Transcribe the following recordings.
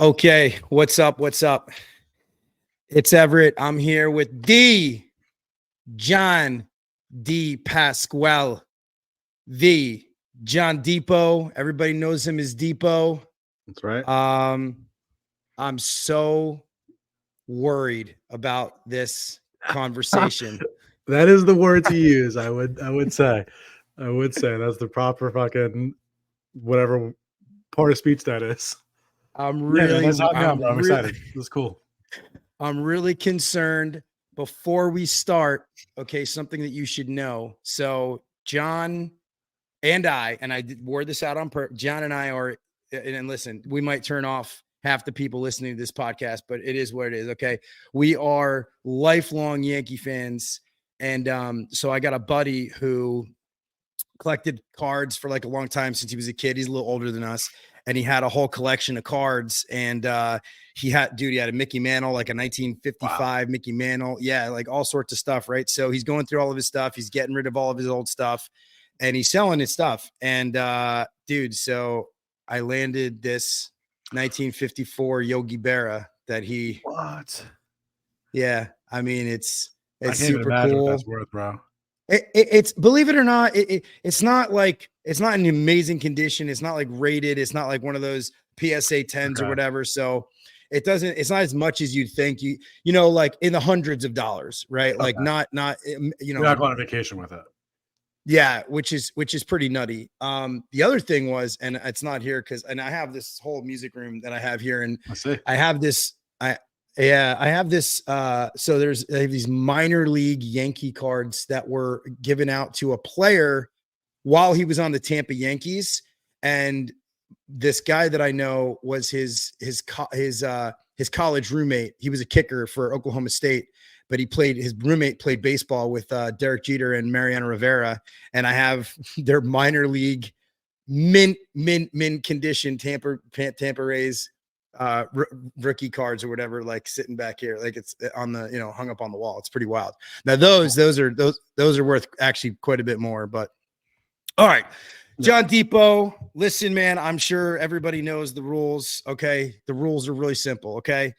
Okay, what's up? What's up? It's Everett. I'm here with John DiPasquale, the John Depot. Everybody knows him as Depot. That's right. I'm so worried about this conversation. That is the word to use. I would say that's the proper fucking whatever part of speech that is. I'm really excited. This is cool. I'm really concerned. Before we start, okay, something that you should know. So John and I wore this out on purpose. John and I are, and listen, we might turn off half the people listening to this podcast, but it is what it is. Okay. We are lifelong Yankee fans. And so I got a buddy who collected cards for like a long time since he was a kid. He's a little older than us. And he had a whole collection of cards. And he had a Mickey Mantle, like a 1955 Mickey Mantle. Yeah, like all sorts of stuff, right? So he's going through all of his stuff. He's getting rid of all of his old stuff. And he's selling his stuff. And dude, so I landed this 1954 Yogi Berra that he. What? Yeah, I mean it's super cool. What that's worth, bro. It's believe it or not, it's not in amazing condition. It's not like rated. It's not like one of those PSA 10s or whatever. So it's not as much as you'd think. You know, like in the hundreds of dollars, right? Like not You're not going on vacation with it. Yeah, which is pretty nutty. The other thing was, and it's not here and I have this whole music room that I have here, and I have this. I have this. So I have these minor league Yankee cards that were given out to a player while he was on the Tampa Yankees, and this guy that I know was his college roommate. He was a kicker for Oklahoma State. But his roommate played baseball with Derek Jeter and Mariano Rivera. And I have their minor league mint condition Tampa Rays rookie cards or whatever, like sitting back here, like it's on the, hung up on the wall. It's pretty wild. Now those are worth actually quite a bit more, but all right. John Depot, listen, man, I'm sure everybody knows the rules. Okay. The rules are really simple. Okay.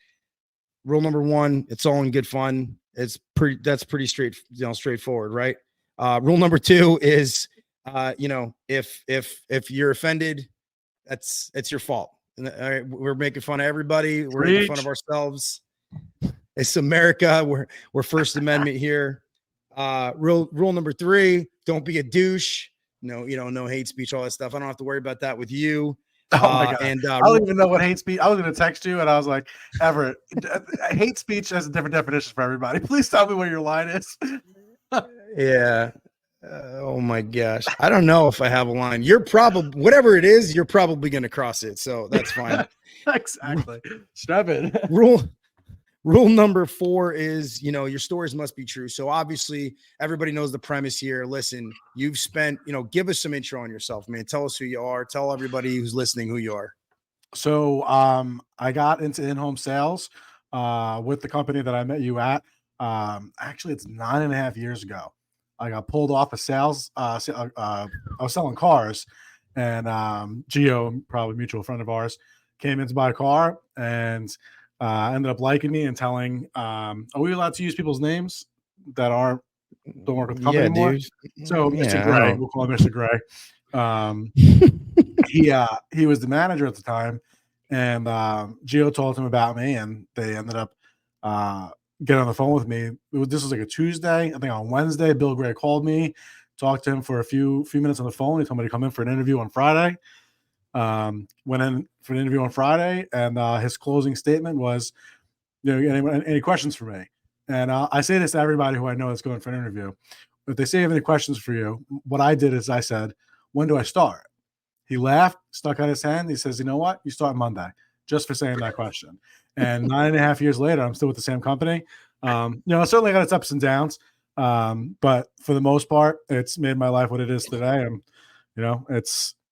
Rule number one, it's all in good fun. That's pretty straightforward, right? Rule number two is, if you're offended, it's your fault. All right, we're making fun of everybody. We're making fun of ourselves. It's America. We're First Amendment here. Rule number three, don't be a douche. No, no hate speech, all that stuff. I don't have to worry about that with you. Oh my God. And I don't even know what hate speech. I was going to text you and I was like, Everett, hate speech has a different definition for everybody. Please tell me where your line is. Yeah. Oh my gosh. I don't know if I have a line. You're probably, whatever it is, you're probably going to cross it. So that's fine. Exactly. Strap it. Rule number four is, your stories must be true. So obviously everybody knows the premise here. Listen, you've spent, give us some intro on yourself, man. Tell us who you are. Tell everybody who's listening who you are. So I got into in-home sales with the company that I met you at. Actually, it's 9.5 years ago. I got pulled off of sales. I was selling cars, and Gio, probably a mutual friend of ours, came in to buy a car and ended up liking me and telling, are we allowed to use people's names that don't work with the company anymore? Dude. So Mr. Gray, we'll call him Mr. Gray. He was the manager at the time, and Gio told him about me, and they ended up getting on the phone with me. This was like a Tuesday. I think on Wednesday, Bill Gray called me, talked to him for a few minutes on the phone. He told me to come in for an interview on Friday. Went in for an interview on Friday, and his closing statement was, any questions for me? And I say this to everybody who I know that's going for an interview. If they say have any questions for you, what I did is I said, when do I start? He laughed, stuck out his hand. He says, you know what? You start Monday, just for saying that question. And 9.5 years later, I'm still with the same company. It certainly got its ups and downs. But for the most part, it's made my life what it is today. And,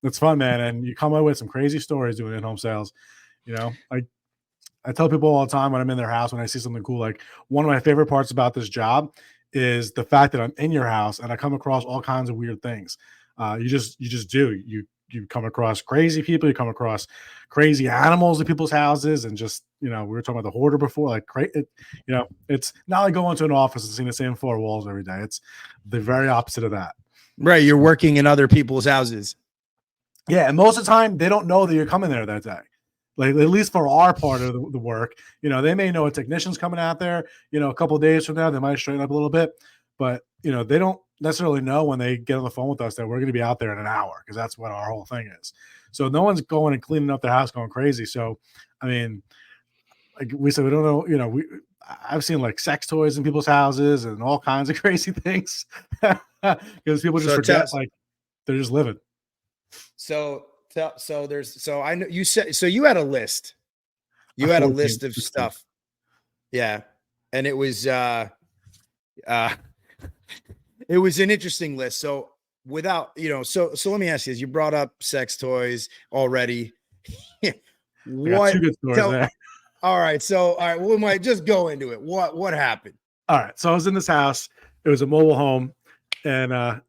it's fun, man. And you come away with some crazy stories doing in-home sales. I tell people all the time when I'm in their house, when I see something cool, like one of my favorite parts about this job is the fact that I'm in your house and I come across all kinds of weird things. You just do. You you come across crazy people, you come across crazy animals in people's houses, and just, we were talking about the hoarder before, like, it's not like going to an office and seeing the same four walls every day. It's the very opposite of that. Right. You're working in other people's houses. Yeah. And most of the time they don't know that you're coming there that day. Like, at least for our part of the work, they may know a technician's coming out there, a couple of days from now, they might straighten up a little bit, but they don't necessarily know when they get on the phone with us that we're going to be out there in an hour, because that's what our whole thing is. So no one's going and cleaning up their house going crazy. So, I mean, like we said, we don't know, I've seen like sex toys in people's houses and all kinds of crazy things because people just forget, like, they're just living. So I know you said, so you had a list. You had a list of stuff. Yeah. And it was an interesting list. So without, so let me ask you this. You brought up sex toys already. What? Two good stories there. All right. So, all right, we might just go into it. What happened? All right. So I was in this house. It was a mobile home, and I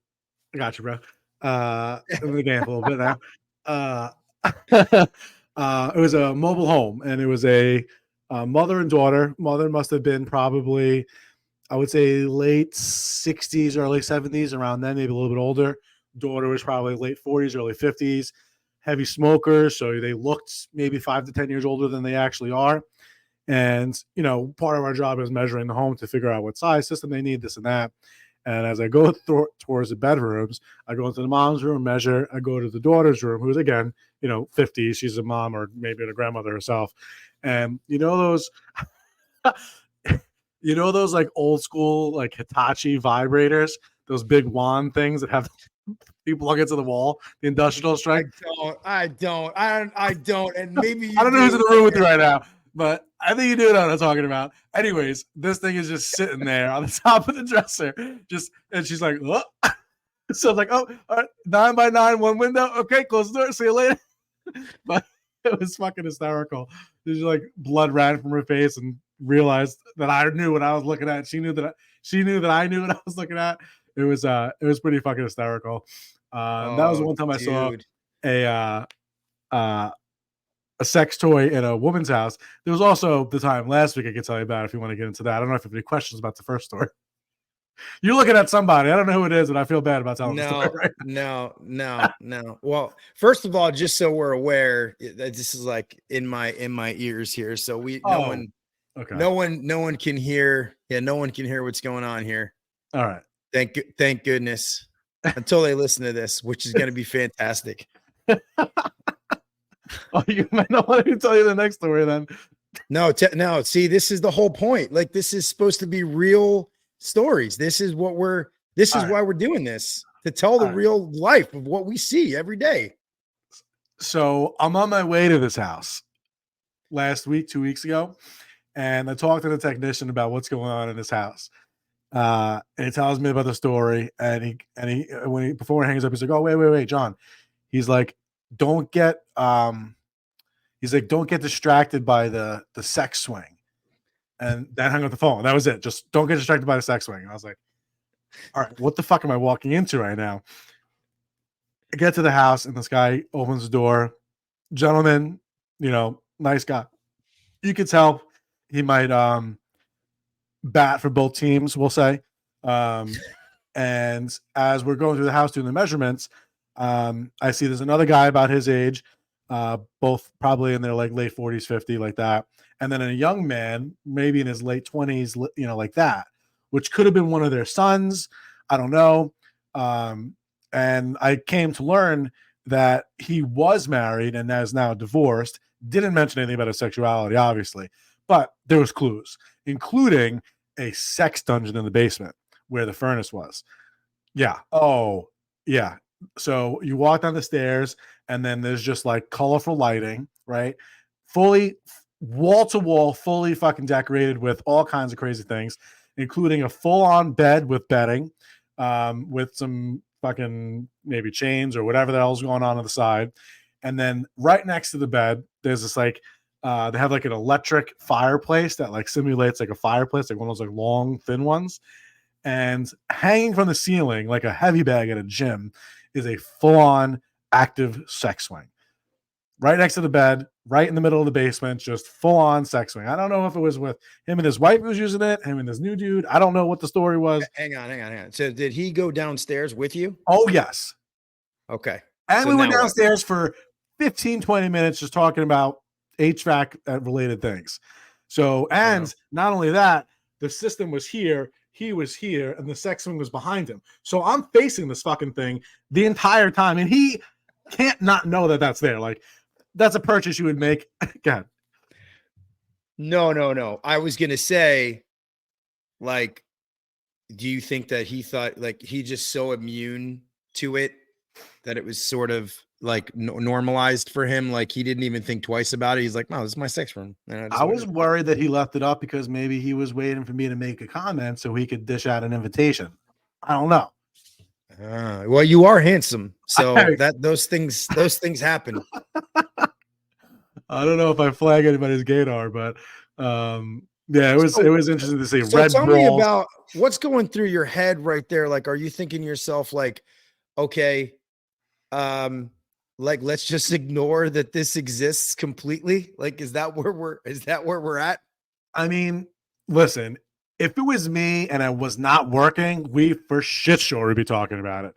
got you, bro. I'm in the game a little bit now. It was a mobile home, and it was a mother and daughter. Mother must have been probably, I would say, late 60s, early 70s, around then, maybe a little bit older. Daughter was probably late 40s, early 50s. Heavy smokers, so they looked maybe 5 to 10 years older than they actually are. And, part of our job is measuring the home to figure out what size system they need, this and that. And as I go towards the bedrooms, I go into the mom's room, measure. I go to the daughter's room, who's, again, 50. She's a mom or maybe a grandmother herself. And those like old school, like Hitachi vibrators, those big wand things that have you plug it to the wall, the industrial strength. I don't. And maybe I don't know who's in the room with you right now, but I think you do know what I'm talking about. Anyways, this thing is just sitting there on the top of the dresser, and she's like, oh. So I'm like, oh, all right, 9 by 9, one window. Okay, close the door. See you later. But it was fucking hysterical. There's like blood ran from her face and realized that I knew what I was looking at. She knew that I knew what I was looking at. It was pretty fucking hysterical. That was the one time I saw a sex toy in a woman's house. There was also the time last week I could tell you about if you want to get into that. I don't know if you have any questions about the first story. You're looking at somebody. I don't know who it is, but I feel bad about telling the story. Right? No. Well, first of all, just so we're aware, this is like in my ears here. So no one can hear. Yeah, no one can hear what's going on here. All right. Thank goodness. Until they listen to this, which is going to be fantastic. Oh, you might not want me to tell you the next story then. No. See, this is the whole point. Like, this is supposed to be real stories. This is why we're doing this, to tell the real life of what we see every day. So I'm on my way to this house last week, 2 weeks ago, and I talked to the technician about what's going on in this house. And he tells me about the story, and he before he hangs up, he's like, oh, wait, John. He's like, don't get distracted by the sex swing. And then hung up the phone. That was it. Just don't get distracted by the sex swing. And I was like, all right, what the fuck am I walking into right now? I get to the house, and this guy opens the door. Gentleman, nice guy. You could tell he might bat for both teams, we'll say. And as we're going through the house doing the measurements, I see there's another guy about his age, both probably in their like late 40s, 50, like that. And then a young man, maybe in his late 20s, like that, which could have been one of their sons. I don't know. And I came to learn that he was married and is now divorced. Didn't mention anything about his sexuality, obviously, but there was clues, including a sex dungeon in the basement where the furnace was. Yeah. Oh, yeah. So you walk down the stairs, and then there's just like colorful lighting, right? Fully wall to wall, fully fucking decorated with all kinds of crazy things, including a full-on bed with bedding, with some fucking maybe chains or whatever the hell's going on the side. And then right next to the bed, there's this like, they have like an electric fireplace that like simulates like a fireplace, like one of those like long, thin ones. And hanging from the ceiling, like a heavy bag at a gym, is a full-on active sex swing. Right next to the bed, right in the middle of the basement, just full-on sex swing. I don't know if it was with him and his wife who was using it, him and this new dude. I don't know what the story was. Hang on. So did he go downstairs with you? Oh, yes. Okay. And so we went downstairs for 15, 20 minutes just talking about HVAC related things. So, and not only that, the system was here, he was here, and the sex swing was behind him. So I'm facing this fucking thing the entire time, and he can't not know that that's there. Like, that's a purchase you would make. God. No. I was going to say, like, do you think that he thought, like, he just so immune to it that it was sort of like normalized for him? Like, he didn't even think twice about it. He's like, no, this is my sex room. I was worried that he left it up because maybe he was waiting for me to make a comment so he could dish out an invitation. I don't know. Well, you are handsome, so those things happen. I don't know if I flag anybody's gaydar, but yeah, it was interesting to see. So tell me about what's going through your head right there. Like, are you thinking to yourself, like, okay, like, let's just ignore that this exists completely? Like, is that where we're at? I mean, listen, if it was me and I was not working, we for shit sure would be talking about it.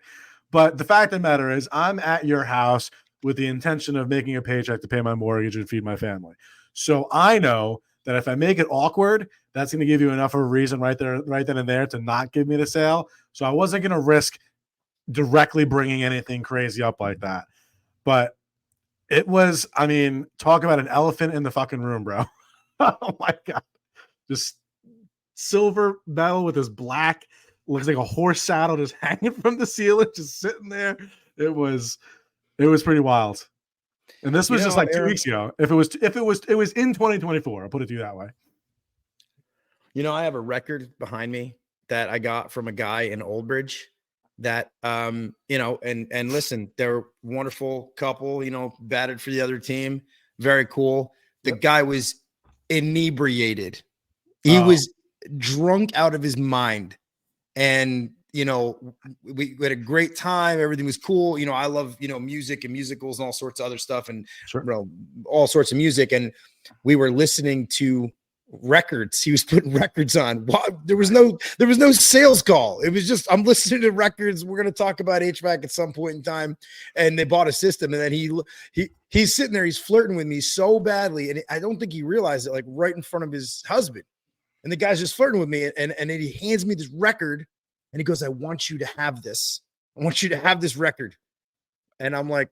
But the fact of the matter is, I'm at your house with the intention of making a paycheck to pay my mortgage and feed my family. So I know that if I make it awkward, that's going to give you enough of a reason right then and there to not give me the sale. So I wasn't going to risk directly bringing anything crazy up like that. But it was, I mean, talk about an elephant in the fucking room, bro. Oh my God. Just silver metal with this black, looks like a horse saddle just hanging from the ceiling, just sitting there. It was pretty wild. And this was just like 2 weeks ago. If it was in 2024, I'll put it to you that way. You know, I have a record behind me that I got from a guy in Old Bridge that, you know, and listen, they're a wonderful couple, you know, batted for the other team. Very cool. The guy was inebriated. He was drunk out of his mind. And, you know, we had a great time. Everything was cool. You know, I love, you know, music and musicals and all sorts of other stuff and all sorts of music. And we were listening to records. He was putting records on. There was no sales call. It was just, I'm listening to records. We're going to talk about HVAC at some point in time. And they bought a system. And then he's sitting there, he's flirting with me so badly. And I don't think he realized it, like right in front of his husband. And the guy's just flirting with me. And then he hands me this record and he goes, I want you to have this. I want you to have this record. And I'm like,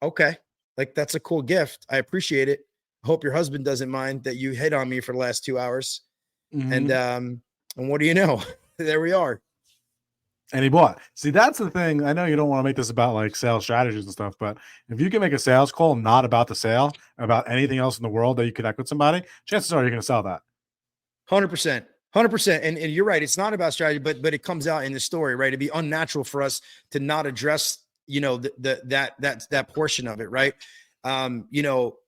okay, like, that's a cool gift. I appreciate it. I hope your husband doesn't mind that you hit on me for the last 2 hours. Mm-hmm. And what do you know? There we are. And he bought. See, that's the thing. I know you don't want to make this about like sales strategies and stuff, but if you can make a sales call not about the sale, about anything else in the world that you connect with somebody, chances are you're going to sell that. 100%. 100%. And you're right. It's not about strategy, but it comes out in the story, right? It'd be unnatural for us to not address, you know, that portion of it. Right. You know,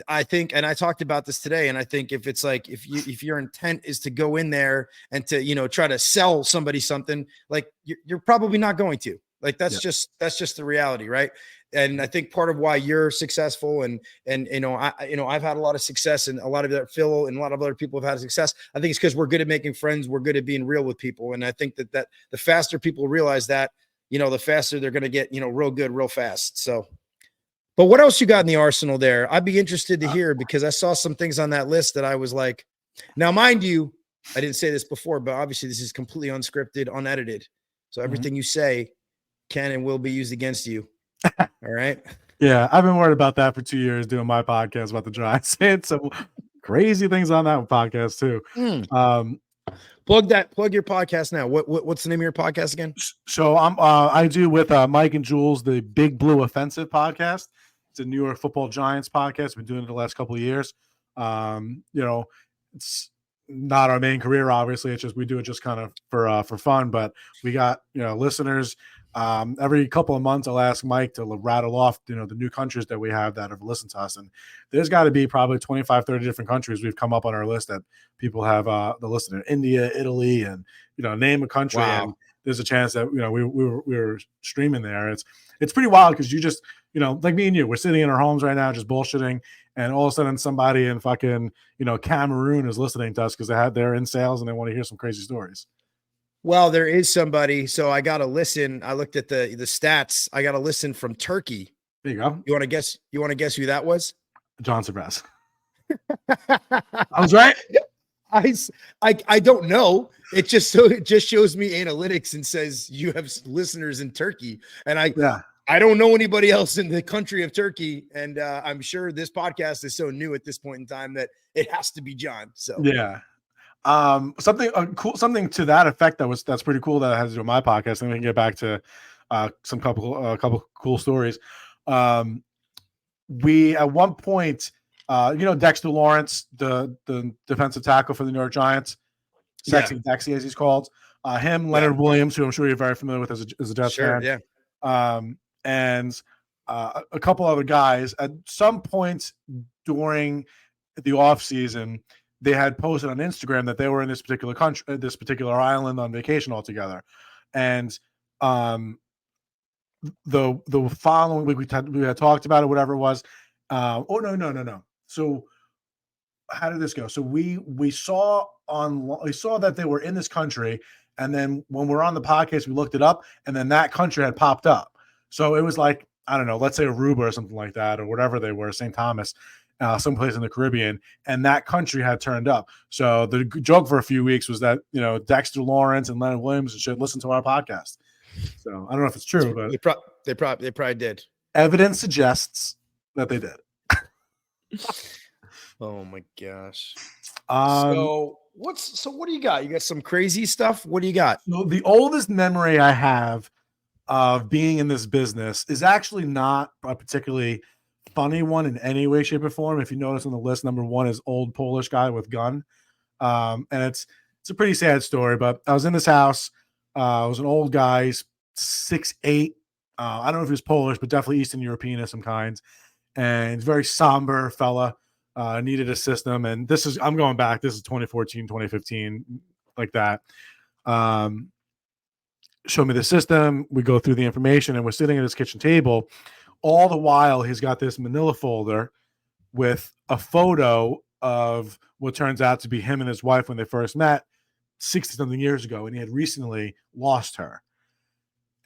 I think, and I talked about this today, and I think if it's like, if your intent is to go in there and to, you know, try to sell somebody something, like you're probably not going to, like, that's just the reality. Right. And I think part of why you're successful and, you know, I've had a lot of success, and a lot of that Phil and a lot of other people have had success. I think it's because we're good at making friends. We're good at being real with people. And I think that the faster people realize that, you know, the faster they're going to get, you know, real good, real fast. So, but what else you got in the arsenal there? I'd be interested to hear, because I saw some things on that list that I was like, now, mind you, I didn't say this before, but obviously this is completely unscripted, unedited. So everything you say can and will be used against you. All right. Yeah, I've been worried about that for 2 years doing my podcast about the dry. Saying some crazy things on that podcast too. Plug your podcast now. What's the name of your podcast again? So I do with Mike and Jules the Big Blue Offensive podcast. It's a New York Football Giants podcast. Been doing it the last couple of years. You know, it's not our main career, obviously. It's just we do it just kind of for fun. But we got, you know, listeners. Every couple of months, I'll ask Mike to rattle off, you know, the new countries that we have that have listened to us. And there's got to be probably 25, 30 different countries we've come up on our list that people have the listened in. India, Italy, and, you know, name a country. Wow. And there's a chance that we were streaming there. It's pretty wild because you just like me and you, we're sitting in our homes right now just bullshitting, and all of a sudden somebody in fucking Cameroon is listening to us because they're in sales and they want to hear some crazy stories. Well, there is somebody. So I got to listen. I looked at the stats. I got to listen from Turkey. There you go. You want to guess? You want to guess who that was? John Sabras. I was right. I don't know. It just shows me analytics and says you have listeners in Turkey, and I don't know anybody else in the country of Turkey, and I'm sure this podcast is so new at this point in time that it has to be John. So yeah. Something to that effect that's pretty cool that I had to do on my podcast, and we can get back to some couple cool stories. We at one point, Dexter Lawrence, the defensive tackle for the New York Giants, Sexy Dexy as he's called, Leonard Williams, who I'm sure you're very familiar with as a Jets fan, and a couple other guys. At some point during the off season, they had posted on Instagram that they were in this particular country, this particular island on vacation altogether. And the following week we had talked about it, whatever it was. No. So how did this go? So we saw that they were in this country, and then when we're on the podcast, we looked it up, and then that country had popped up. So it was like, I don't know, let's say Aruba or something like that, or whatever they were, St. Thomas. Someplace in the Caribbean, and that country had turned up. So the joke for a few weeks was that Dexter Lawrence and Leonard Williams should listen to our podcast. So I don't know if it's true, but they probably did. Evidence suggests that they did. Oh my gosh. So what do you got? You got some crazy stuff? What do you got? So the oldest memory I have of being in this business is actually not a particularly funny one in any way, shape, or form. If you notice on the list, number one is old Polish guy with gun. And it's a pretty sad story, but I was in this house. I was an old guy, 6'8". I don't know if he was Polish, but definitely Eastern European of some kind. And very somber fella, needed a system. And I'm going back. This is 2014, 2015, like that. Show me the system. We go through the information, and we're sitting at his kitchen table. All the while, he's got this manila folder with a photo of what turns out to be him and his wife when they first met 60-something years ago, and he had recently lost her.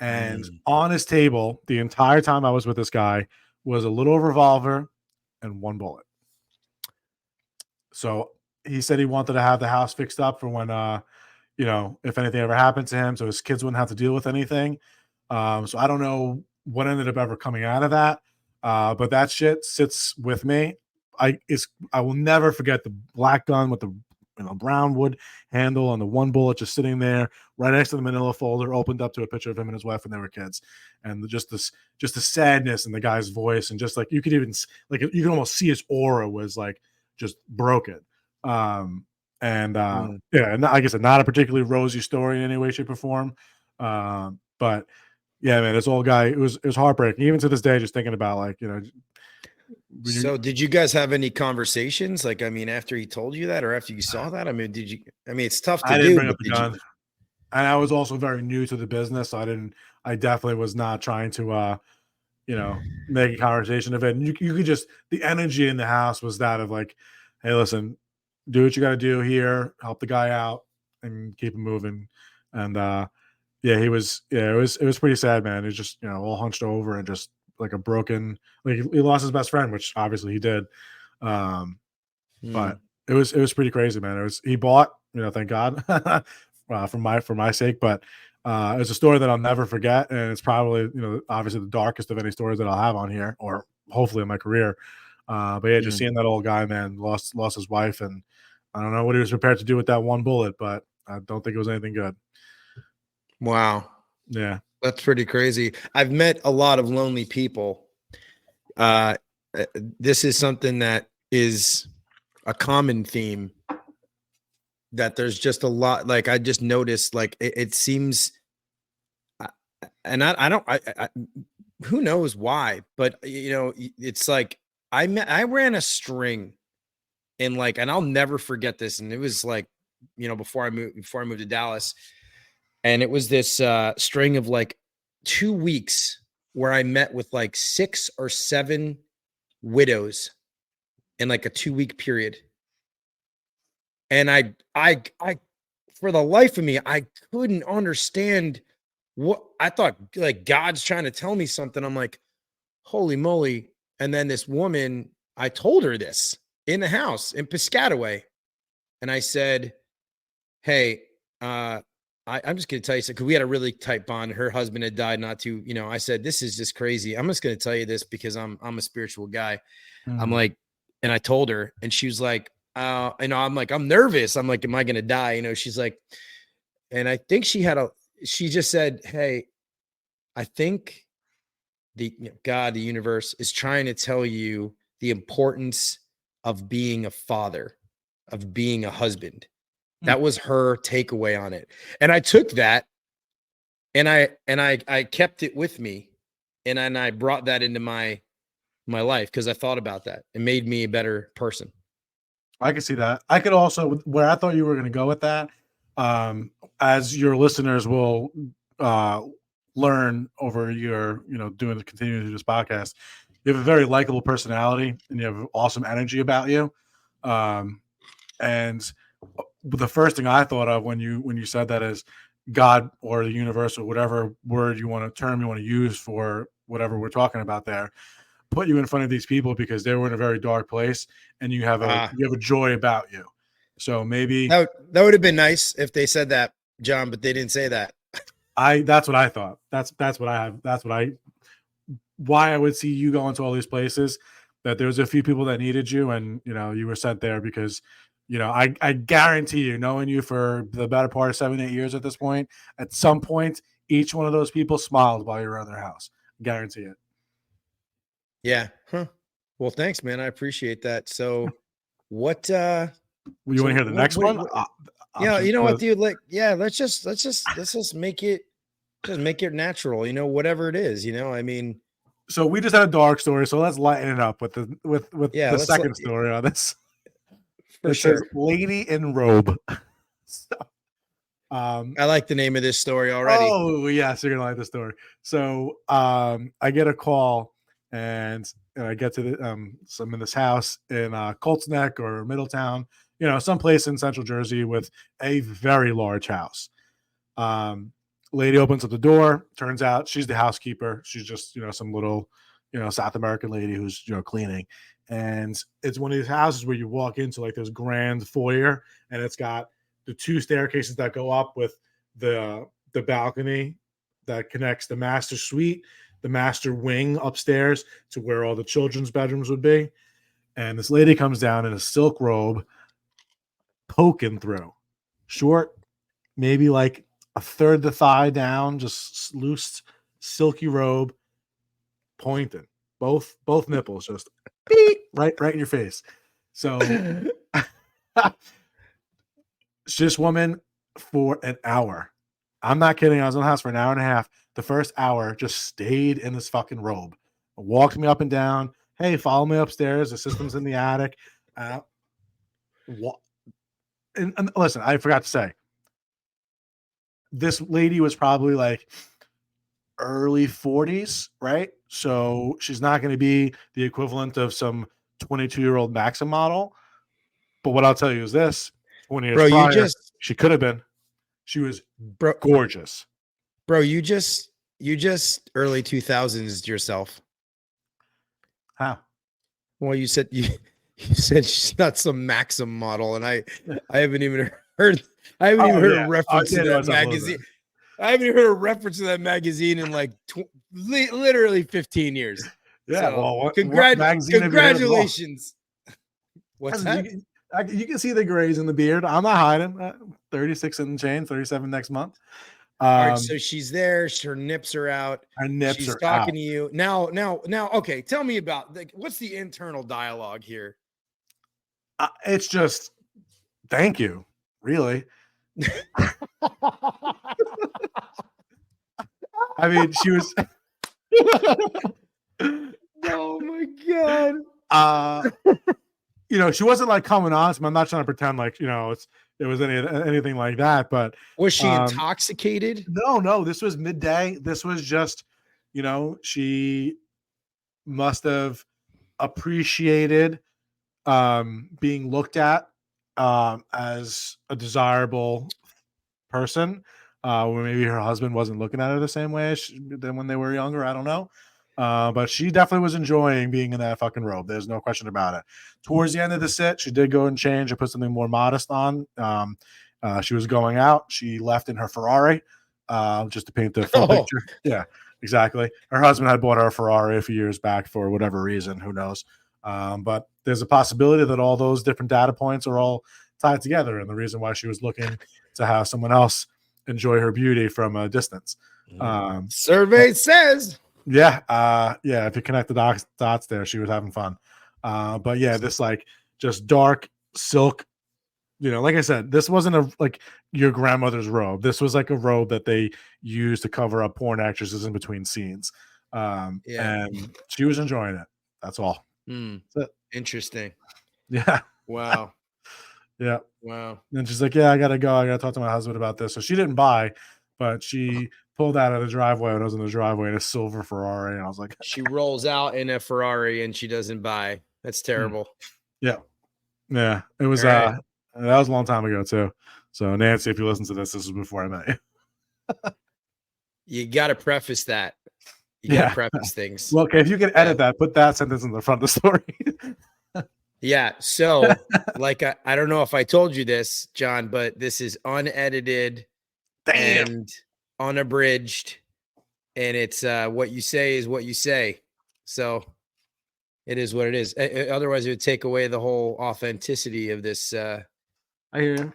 And on his table, the entire time I was with this guy, was a little revolver and one bullet. So he said he wanted to have the house fixed up for when, if anything ever happened to him, so his kids wouldn't have to deal with anything. So I don't know what ended up ever coming out of that. But that shit sits with me. I will never forget the black gun with the brown wood handle and the one bullet just sitting there right next to the manila folder, opened up to a picture of him and his wife when they were kids. And just the sadness in the guy's voice. And just like, you can almost see his aura was like just broken. And like I said, not a particularly rosy story in any way, shape, or form. But yeah, man, this old guy, it was heartbreaking. Even to this day, just thinking about So did you guys have any conversations? Like, I mean, after he told you that or after you saw that? I mean, it's tough to do. I didn't bring up the gun. And I was also very new to the business. So I definitely was not trying to, make a conversation of it. And you could just, the energy in the house was that of like, hey, listen, do what you got to do here, help the guy out and keep him moving. And, it was pretty sad, man. It was just, all hunched over and just like a broken, like he lost his best friend, which obviously he did. But it was pretty crazy, man. He bought, thank God, for my sake, but it's a story that I'll never forget. And it's probably, obviously the darkest of any stories that I'll have on here, or hopefully in my career. But yeah, just seeing that old guy, man, lost his wife, and I don't know what he was prepared to do with that one bullet, but I don't think it was anything good. Wow. Yeah. That's pretty crazy. I've met a lot of lonely people. This is something that is a common theme, that there's just a lot, like I just noticed, like it seems, and I who knows why, but it's like I ran a string in and I'll never forget this. And it was like, before I moved to Dallas, And it was this string of like 2 weeks where I met with like 6 or 7 widows in like a 2-week period. And I for the life of me, I couldn't understand what I thought. Like, God's trying to tell me something. I'm like, holy moly. And then this woman, I told her this in the house in Piscataway. And I said, hey, I'm just going to tell you something, because we had a really tight bond. Her husband had died not too, I said, this is just crazy. I'm just going to tell you this because I'm a spiritual guy. I'm like, and I told her, and she was like, I'm like, I'm nervous. I'm like, am I going to die? She's like, and I think she just said, hey, I think God, the universe is trying to tell you the importance of being a father, of being a husband. That was her takeaway on it. And I took that and I kept it with me. And then I brought that into my life because I thought about that. It made me a better person. I can see that. I could also, where I thought you were going to go with that, as your listeners will learn over your, continuing to do this podcast, you have a very likable personality and you have awesome energy about you. And the first thing I thought of when you said that is God or the universe or whatever term you want to use for whatever we're talking about there, put you in front of these people because they were in a very dark place and you have a joy about you. So maybe that would have been nice if they said that, John, but they didn't say that. That's what I thought. That's what I have. Why I would see you go into all these places, that there was a few people that needed you and, you were sent there because, I guarantee you, knowing you for the better part of 7-8 years at this point, at some point, each one of those people smiled while you were in their house. Guarantee it. Yeah. Huh. Well, thanks, man. I appreciate that. So what, you want to hear the next one? Yeah. You know what, dude? Like, yeah, let's just make it natural, whatever it is, I mean, so we just had a dark story. So let's lighten it up with the second story on this. For sure. Says Lady in Robe. So, I like the name of this story already. Oh yes, you're gonna like the story. So I get a call and I get to so I'm in this house in Colts Neck or Middletown, someplace in Central Jersey with a very large house. Lady opens up the door. Turns out she's the housekeeper. She's just some little South American lady who's cleaning. And it's one of these houses where you walk into like this grand foyer, and it's got the 2 staircases that go up with the balcony that connects the master suite, the master wing upstairs to where all the children's bedrooms would be. And this lady comes down in a silk robe, poking through, short, maybe like a third the thigh down, just loose, silky robe, pointing both nipples, just beep, right in your face. So this woman for an hour, I'm not kidding, I was in the house for an hour and a half. The first hour just stayed in this fucking robe, walked me up and down. Hey, follow me upstairs. The system's in the attic. And listen, I forgot to say, this lady was probably like early 40s, right? So she's not going to be the equivalent of some 22-year-old Maxim model. But what I'll tell you is this: 20 years prior, she could have been. She was gorgeous. Bro, you just early 2000s yourself. How? Well, you said she's not some Maxim model, and I haven't even heard a reference to that magazine. I haven't even heard a reference to that magazine in like literally 15 years. Yeah, so, well, congratulations. What's that? You can see the grays in the beard. I'm not hiding. 36 and change, 37 next month. All right, so she's there. Her nips are out. She's talking to you now. Okay, tell me about what's the internal dialogue here? It's just thank you, really. I mean, she was. Oh my god. she wasn't like coming on. So I'm not trying to pretend like, it was anything like that. But was she intoxicated? No, this was midday. This was just, she must have appreciated being looked at as a desirable person, when maybe her husband wasn't looking at her the same way than when they were younger. I don't know. But she definitely was enjoying being in that fucking robe. There's no question about it. Towards the end of the sit, she did go and change and put something more modest on. She was going out. She left in her Ferrari, just to paint the full picture. Yeah, exactly. Her husband had bought her a Ferrari a few years back for whatever reason. Who knows? But there's a possibility that all those different data points are all tied together, and the reason why she was looking to have someone else enjoy her beauty from a distance. Survey says. Yeah. If you connect the dots there, she was having fun. But yeah, this like just dark silk, like I said, this wasn't like your grandmother's robe. This was like a robe that they used to cover up porn actresses in between scenes. And she was enjoying it. That's all. That's it. Interesting. Yeah. Wow. Yeah. Wow. And she's like, yeah, I got to go. I got to talk to my husband about this. So she didn't buy, but she pulled out of the driveway when I was in the driveway in a silver Ferrari. And I was like, she rolls out in a Ferrari and she doesn't buy. That's terrible. Yeah. Yeah. It was, that was a long time ago too. So Nancy, if you listen to this was before I met you. You got to preface that. You got to preface things. Well, okay. If you can edit that, put that sentence in the front of the story. Yeah. So like, I don't know if I told you this, John, but this is unedited and unabridged, and it's what you say is what you say. So it is what it is. Otherwise, it would take away the whole authenticity of this. I hear you.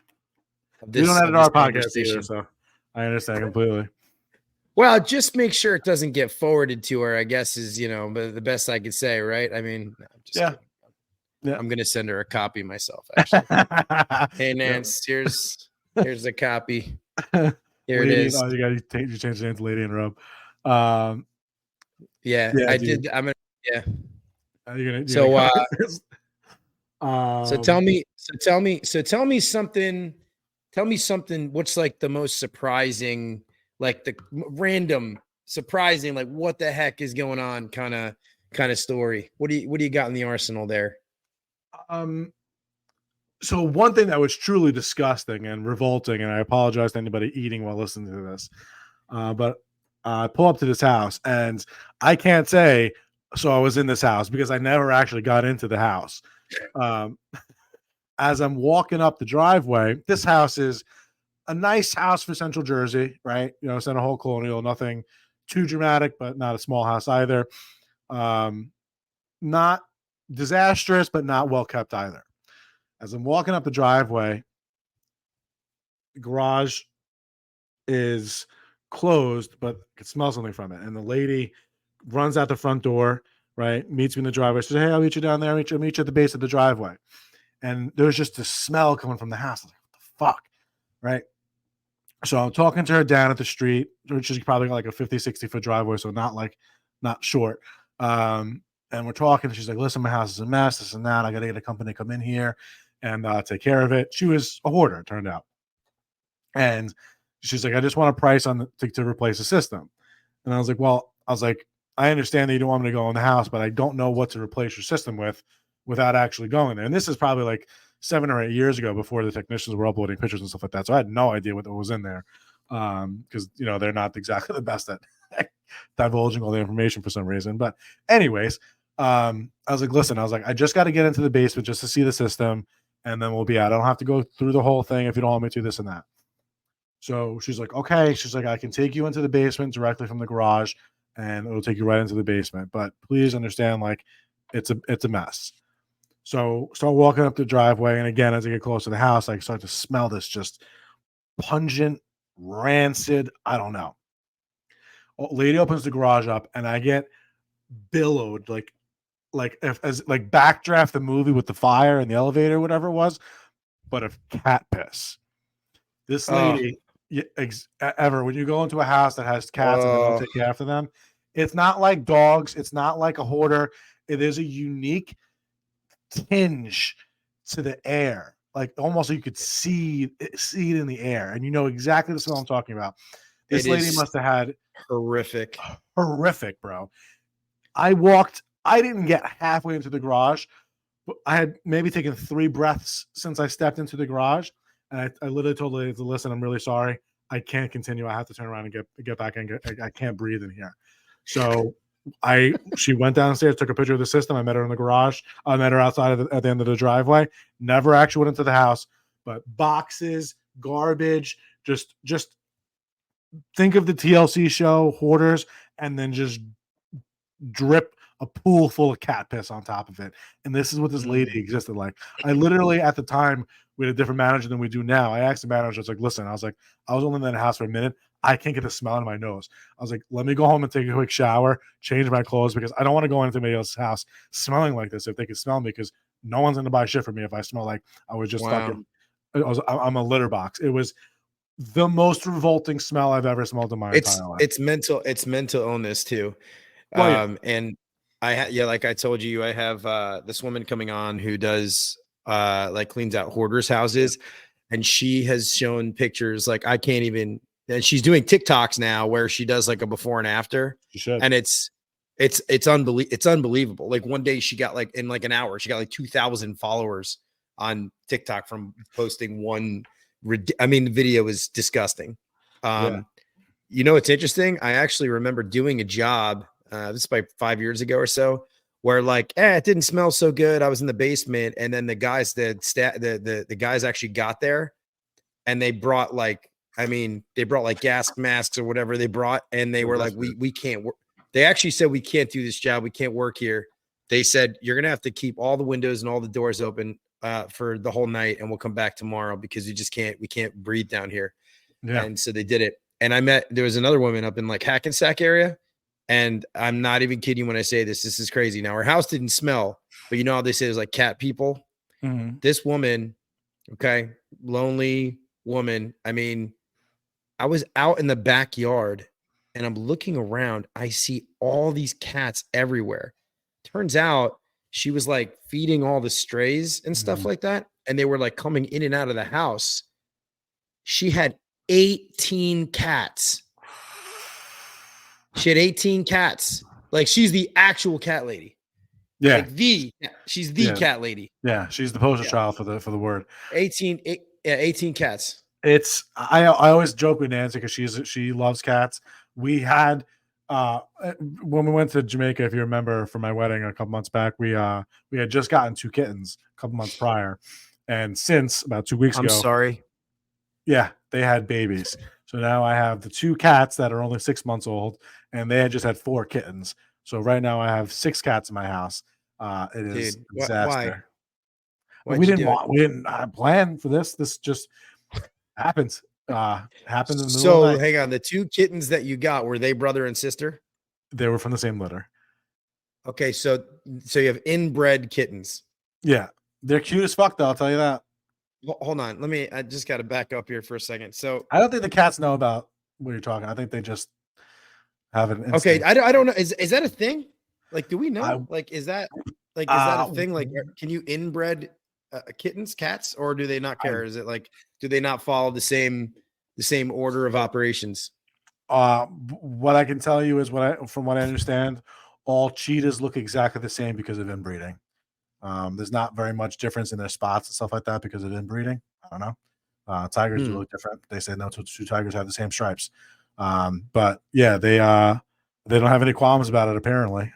We don't edit our podcast either, so I understand completely. Well, just make sure it doesn't get forwarded to her, I guess, is the best I could say, right? I mean, I'm just kidding. Yeah. I'm gonna send her a copy myself, actually. Hey, Nance, here's a copy. Here Lady, it is. Oh, you change the name to Lady and Robe. Yeah, I did. I'm gonna. Yeah. You're gonna so tell me something. Tell me something. What's like the most surprising, like the random surprising, like what the heck is going on kind of story? What do you got in the arsenal there? So one thing that was truly disgusting and revolting, and I apologize to anybody eating while listening to this, but I pull up to this house and I can't say, so I was in this house because I never actually got into the house. As I'm walking up the driveway, this house is a nice house for Central Jersey, right? Center Hall Colonial, nothing too dramatic, but not a small house either. Not disastrous, but not well kept either. As I'm walking up the driveway, the garage is closed, but I can smell something from it. And the lady runs out the front door, right? Meets me in the driveway. Says, hey, I'll meet you down there. I'll meet you at the base of the driveway. And there's just this smell coming from the house. I was like, what the fuck? Right? So I'm talking to her down at the street, which is probably like a 50, 60-foot driveway. So not short. And we're talking. She's like, listen, my house is a mess, this and that. I got to get a company to come in here and take care of it. She was a hoarder, it turned out. And she's like, I just want a price on to replace the system. And I was like, I understand that you don't want me to go in the house, but I don't know what to replace your system with without actually going there. And this is probably like 7 or 8 years ago, before the technicians were uploading pictures and stuff like that. So I had no idea what was in there. Because they're not exactly the best at divulging all the information for some reason. But anyways, I was like, listen, I just got to get into the basement just to see the system, and then we'll be out. I don't have to go through the whole thing if you don't want me to, this and that. So she's like, okay. She's like, I can take you into the basement directly from the garage, and it'll take you right into the basement. But please understand, like, it's a mess. So start walking up the driveway, and again, as I get close to the house, I start to smell this just pungent, rancid, I don't know. Lady opens the garage up, and I get billowed like Backdraft the movie with the fire and the elevator, whatever it was, but of cat piss. This lady, ever when you go into a house that has cats and they don't take care of them, it's not like dogs, it's not like a hoarder. It is a unique tinge to the air, like almost so you could see it in the air, and you know exactly the smell I'm talking about. This It lady is must have had horrific. horrific, bro. I didn't get halfway into the garage, but I had maybe taken 3 breaths since I stepped into the garage, and I literally told the lady to listen. I'm really sorry. I can't continue. I have to turn around and get back in. I can't breathe in here. So she went downstairs, took a picture of the system. I met her in the garage. I met her outside at the end of the driveway. Never actually went into the house, but boxes, garbage, just think of the TLC show Hoarders, and then just drip a pool full of cat piss on top of it. And this is what this lady existed like. I literally, at the time, we had a different manager than we do now. I asked the manager, I was like, listen, I was only in the house for a minute. I can't get the smell in my nose. I was like, let me go home and take a quick shower, change my clothes, because I don't want to go into somebody else's house smelling like this if they can smell me, because no one's going to buy shit from me if I smell like I was just fucking, I'm a litter box. It was the most revolting smell I've ever smelled in my entire life. It's mental illness too. Well, yeah. And like I told you, I have this woman coming on who does like cleans out hoarders houses, and she has shown pictures like I can't even, and she's doing TikToks now where she does like a before and after. And it's unbelievable. Like one day she got like in like an hour, she got like 2,000 followers on TikTok from posting one. I mean, the video is disgusting. You know, it's interesting. I actually remember doing a job. This is like 5 years ago or so, where like, it didn't smell so good. I was in the basement, and then the guys, the guys actually got there, and they brought like, gas masks or whatever they brought, and they were like, we can't work. They actually said, we can't do this job. We can't work here. They said, you're gonna have to keep all the windows and all the doors open for the whole night, and we'll come back tomorrow because we can't breathe down here. Yeah. And so they did it. And there was another woman up in like Hackensack area. And I'm not even kidding when I say this. This is crazy. Now, her house didn't smell, but you know how they say there's like cat people? This woman, okay, lonely woman. I mean, I was out in the backyard and I'm looking around. I see all these cats everywhere. Turns out she was like feeding all the strays and stuff like that. And they were like coming in and out of the house. She had 18 cats. She had 18 cats. Like, she's the actual cat lady. Yeah. Like she's the cat lady. Yeah. She's the poster child for the word. 18 cats. I always joke with Nancy because she loves cats. We had when we went to Jamaica, if you remember, for my wedding a couple months back, we had just gotten 2 kittens a couple months prior. And since about 2 weeks ago. I'm sorry. Yeah, they had babies. So now I have the 2 cats that are only 6 months old, and they had just had 4 kittens. So right now I have 6 cats in my house. It is a disaster. We didn't plan for this. This just happens. Happened in the middle of the night. Hang on. The 2 kittens that you got, were they brother and sister? They were from the same litter. Okay, so you have inbred kittens. Yeah, they're cute as fuck, though. I'll tell you that. Hold on. I just got to back up here for a second. So I don't think the cats know about what you're talking. I think they just have an instinct. Okay. I don't know. Is that a thing? Like, do we know? Is that a thing? Like, can you inbred cats, or do they not care? Is it like, do they not follow the same order of operations? What I can tell you is from what I understand, all cheetahs look exactly the same because of inbreeding. There's not very much difference in their spots and stuff like that because of inbreeding. I don't know. Tigers do look different. They say no, 2 tigers have the same stripes. But yeah, they don't have any qualms about it. Apparently,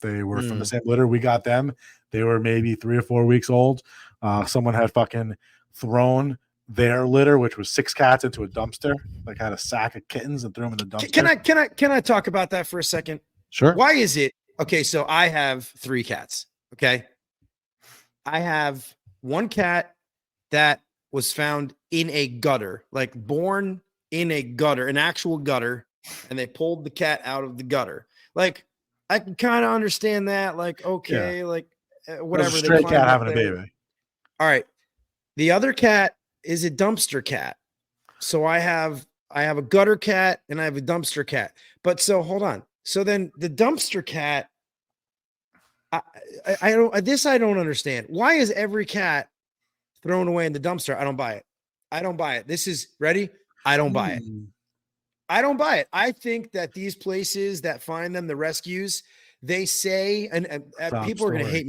they were from the same litter. We got them. They were maybe 3 or 4 weeks old. Someone had fucking thrown their litter, which was 6 cats, into a dumpster. Like, had a sack of kittens and threw them in the dumpster. Can I talk about that for a second? Sure. Why is it okay? So I have 3 cats. Okay. I have 1 cat that was found in a gutter, like born in a gutter, an actual gutter, and they pulled the cat out of the gutter. Like, I can kind of understand that. Like, okay, like whatever. A stray cat having a baby. All right. The other cat is a dumpster cat. So I have a gutter cat and I have a dumpster cat. But so hold on. So then the dumpster cat, I don't understand. Why is every cat thrown away in the dumpster. I don't buy it. I don't buy it. This is ready. I don't buy it. I don't buy it. I think that these places that find them, the rescues, they say, and people are going to hate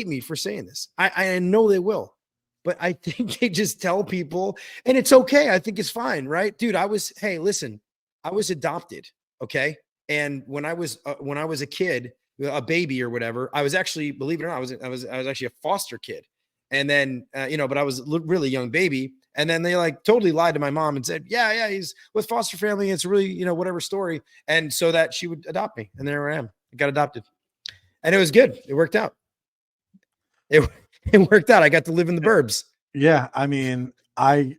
me for saying this. I know they will, but I think they just tell people, and it's okay. I think it's fine, right, dude? Hey, listen, I was adopted, okay, and when I was a kid, a baby or whatever, I was actually, believe it or not, I was actually a foster kid, and then but I was a really young baby. And then they like totally lied to my mom and said, yeah, he's with foster family. It's really, whatever story. And so that she would adopt me. And there I am. I got adopted. And it was good. It worked out. It worked out. I got to live in the burbs. Yeah. I mean, it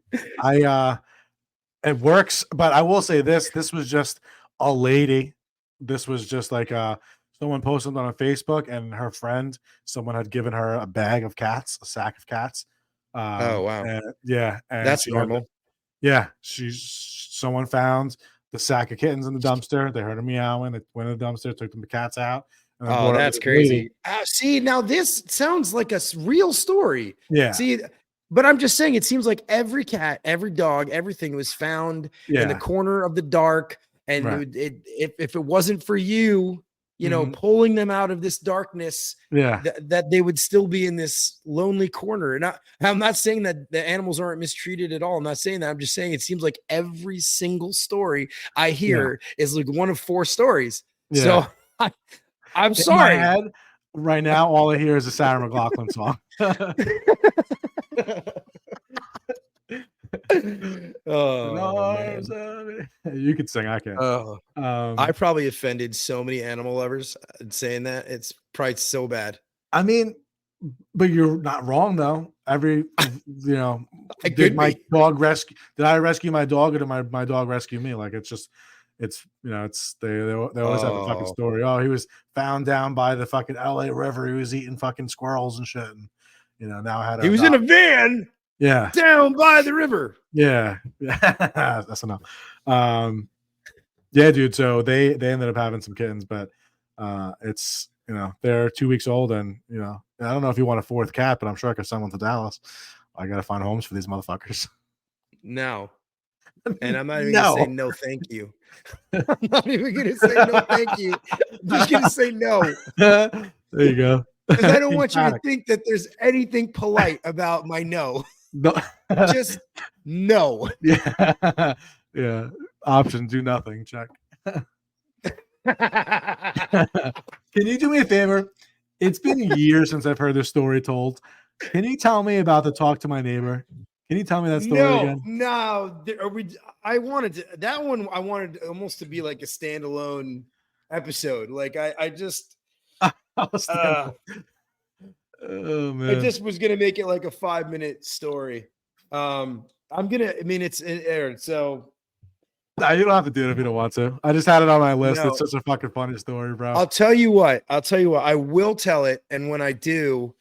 works, but I will say this was just a lady. This was just like someone posted on Facebook, and her friend, someone had given her a bag of cats, a sack of cats. Oh wow. And that's normal. Someone found the sack of kittens in the dumpster. They heard a meowing. They went in the dumpster, took the cats out. Oh, that's crazy. See, now this sounds like a real story. Yeah. See, but I'm just saying, it seems like every cat, every dog, everything was found in the corner of the dark. And right. If it wasn't for you, pulling them out of this darkness, that they would still be in this lonely corner. And I'm not saying that the animals aren't mistreated at all. I'm not saying that. I'm just saying it seems like every single story I hear is like one of 4 stories. So I'm sorry. In my head, right now, all I hear is a Sarah McLachlan song. You could sing. I can't. I probably offended so many animal lovers saying that. It's probably so bad. I mean, but you're not wrong though. Did I rescue my dog, or did my dog rescue me? Like, they always have a fucking story. Oh, he was found down by the fucking LA River. He was eating fucking squirrels and shit. And now I had he was in a van. Yeah. Down by the river. Yeah. That's enough. Yeah, dude. So they ended up having some kittens, but it's, they're 2 weeks old, and, I don't know if you want a 4th cat, but I'm sure I could send one to Dallas. I got to find homes for these motherfuckers. No. And I'm not even going to say no, thank you. I'm not even going to say no, thank you. I'm just going to say no. There you go. Because I don't want you to think that there's anything polite about my no. No. Just no. Yeah. Yeah. Option, do nothing. Check. Can you do me a favor? It's been years since I've heard this story told. Can you tell me about the talk to my neighbor? Can you tell me that story again? No. I wanted almost to be like a standalone episode. Like I just oh man, I just was gonna make it like a 5-minute story. It's aired, so no, you don't have to do it if you don't want to. I just had it on my list. No. It's such a fucking funny story, bro. I'll tell you what. I will tell it, and when I do,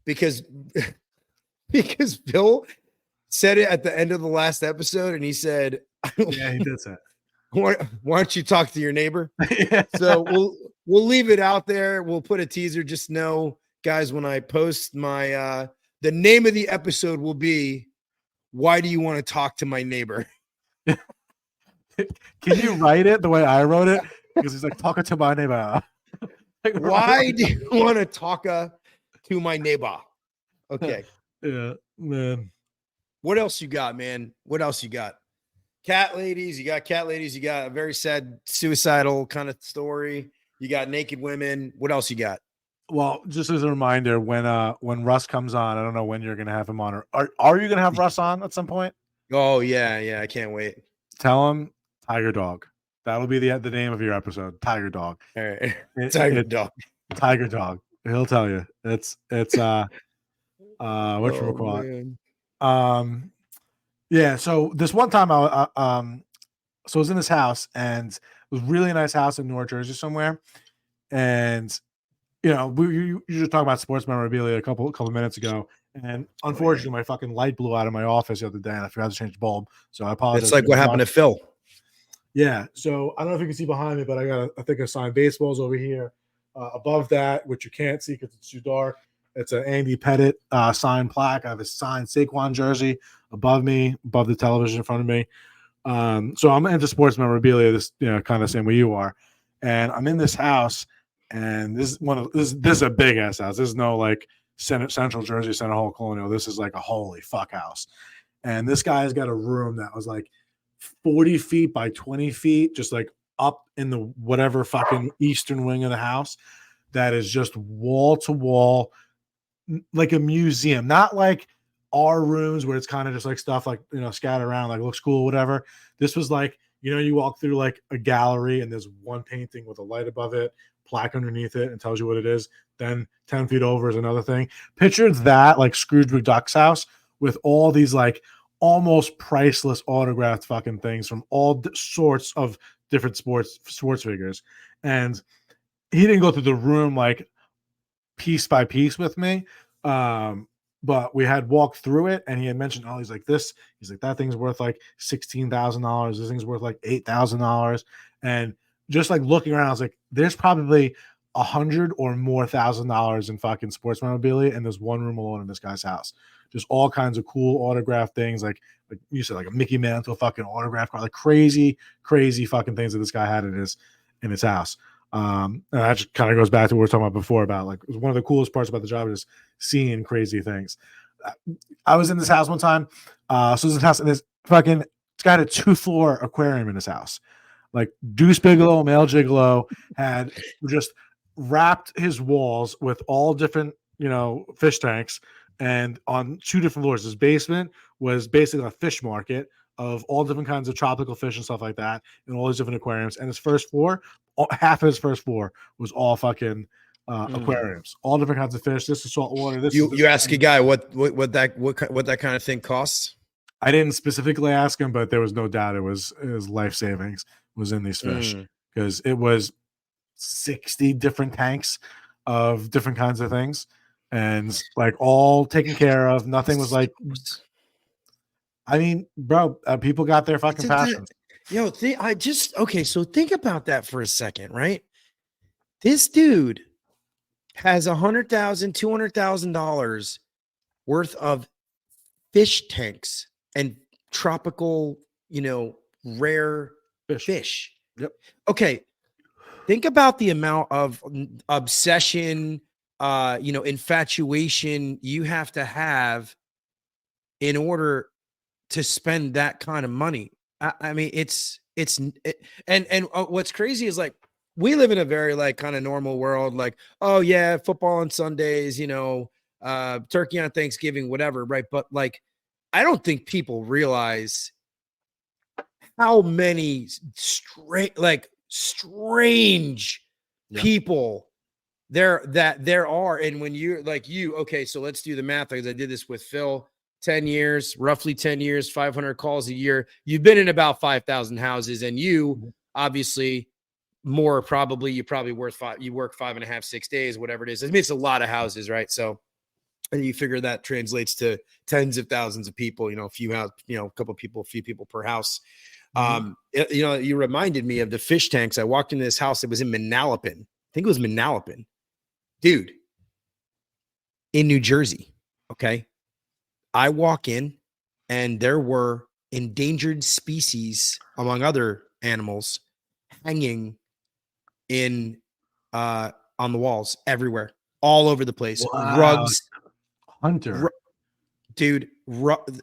because Bill said it at the end of the last episode, and he said, "Yeah, he did say it. Why don't you talk to your neighbor?" Yeah. So we'll leave it out there. We'll put a teaser. Just know, guys, when I post my the name of the episode will be "Why Do You Want to Talk to My Neighbor?" Can you write it the way I wrote it? Because he's like, talking to my neighbor. Why do you want to talk to my neighbor? Okay. Yeah, man. What else you got, man? What else you got? Cat ladies. You got cat ladies. You got a very sad suicidal kind of story. You got naked women. What else you got? Well, just as a reminder, when Russ comes on, I don't know when you're going to have him on. Or are you going to have Russ on at some point? Oh, yeah. I can't wait. Tell him Tiger Dog. That'll be the name of your episode. Tiger Dog. All right. Tiger Dog. Tiger Dog. He'll tell you. It's whatchamacallit. Yeah. So this one time so I was in this house, and it was a really nice house in North Jersey somewhere. And you just talking about sports memorabilia a couple minutes ago. And unfortunately, my fucking light blew out of my office the other day, and I forgot to change the bulb. So I apologize. It's like what happened to Phil. Yeah. So I don't know if you can see behind me, but I think I signed baseballs over here. Above that, which you can't see because it's too dark, It's an Andy Pettit signed plaque. I have a signed Saquon jersey above me, above the television in front of me. So I'm into sports memorabilia, this kind of same way you are. And I'm in this house, and this is a big ass house. This is no like Central Jersey, Center Hall Colonial. This is like a holy fuck house. And this guy's got a room that was like 40 feet by 20 feet, just like up in the whatever fucking eastern wing of the house, that is just wall to wall, like a museum, not like our rooms where it's kind of just like stuff like, scattered around, like looks cool, whatever. This was like, you walk through like a gallery and there's one painting with a light above it, plaque underneath it, and tells you what it is. Then 10 feet over is another thing. Picture that, like Scrooge McDuck's house, with all these like almost priceless autographed fucking things from all sorts of different sports figures. And he didn't go through the room like piece by piece with me. But we had walked through it, and he had mentioned, he's like, that thing's worth like $16,000. This thing's worth like $8,000. And just like looking around, I was like, there's probably $100,000 or more in fucking sports memorabilia in this one room alone in this guy's house. Just all kinds of cool autograph things, like you said, like a Mickey Mantle fucking autograph card, like crazy fucking things that this guy had in his house. And that just kind of goes back to what we were talking about before, about like one of the coolest parts about the job is seeing crazy things. I was in this house one time. So this house, and it's got a 2-floor aquarium in his house. Like Deuce Bigelow, Male Gigolo had just wrapped his walls with all different, fish tanks. And on 2 different floors, his basement was basically a fish market of all different kinds of tropical fish and stuff like that, and all these different aquariums. And his first floor, half of his first floor was all fucking aquariums, all different kinds of fish. This is salt water. You ask a guy what that kind of thing costs? I didn't specifically ask him, but there was no doubt it was life savings was in these fish, because it was 60 different tanks of different kinds of things, and like all taken care of. Nothing was like, I mean, bro, people got their fucking passion. So think about that for a second, right? This dude has $100,000, $200,000 worth of fish tanks and tropical, rare fish. Yep. Okay. Think about the amount of obsession, infatuation you have to have in order to spend that kind of money. I mean, and what's crazy is like, we live in a very like kind of normal world. Like, oh yeah, football on Sundays, turkey on Thanksgiving, whatever. Right. But like, I don't think people realize how many strange people there are. And when you're like okay, so let's do the math, because I did this with Phil, 10 years, roughly 10 years, 500 calls a year. You've been in about 5,000 houses, and you obviously more probably, you work 5.5, 6 days, whatever it is. I mean, it's a lot of houses, right? So, and you figure that translates to tens of thousands of people, a few people per house. You reminded me of the fish tanks. I walked into this house. It was in Manalapan. I think it was Manalapan, dude, in New Jersey. Okay. I walk in, and there were endangered species, among other animals, hanging in on the walls everywhere, all over the place. Wow. Rugs, hunter, dude.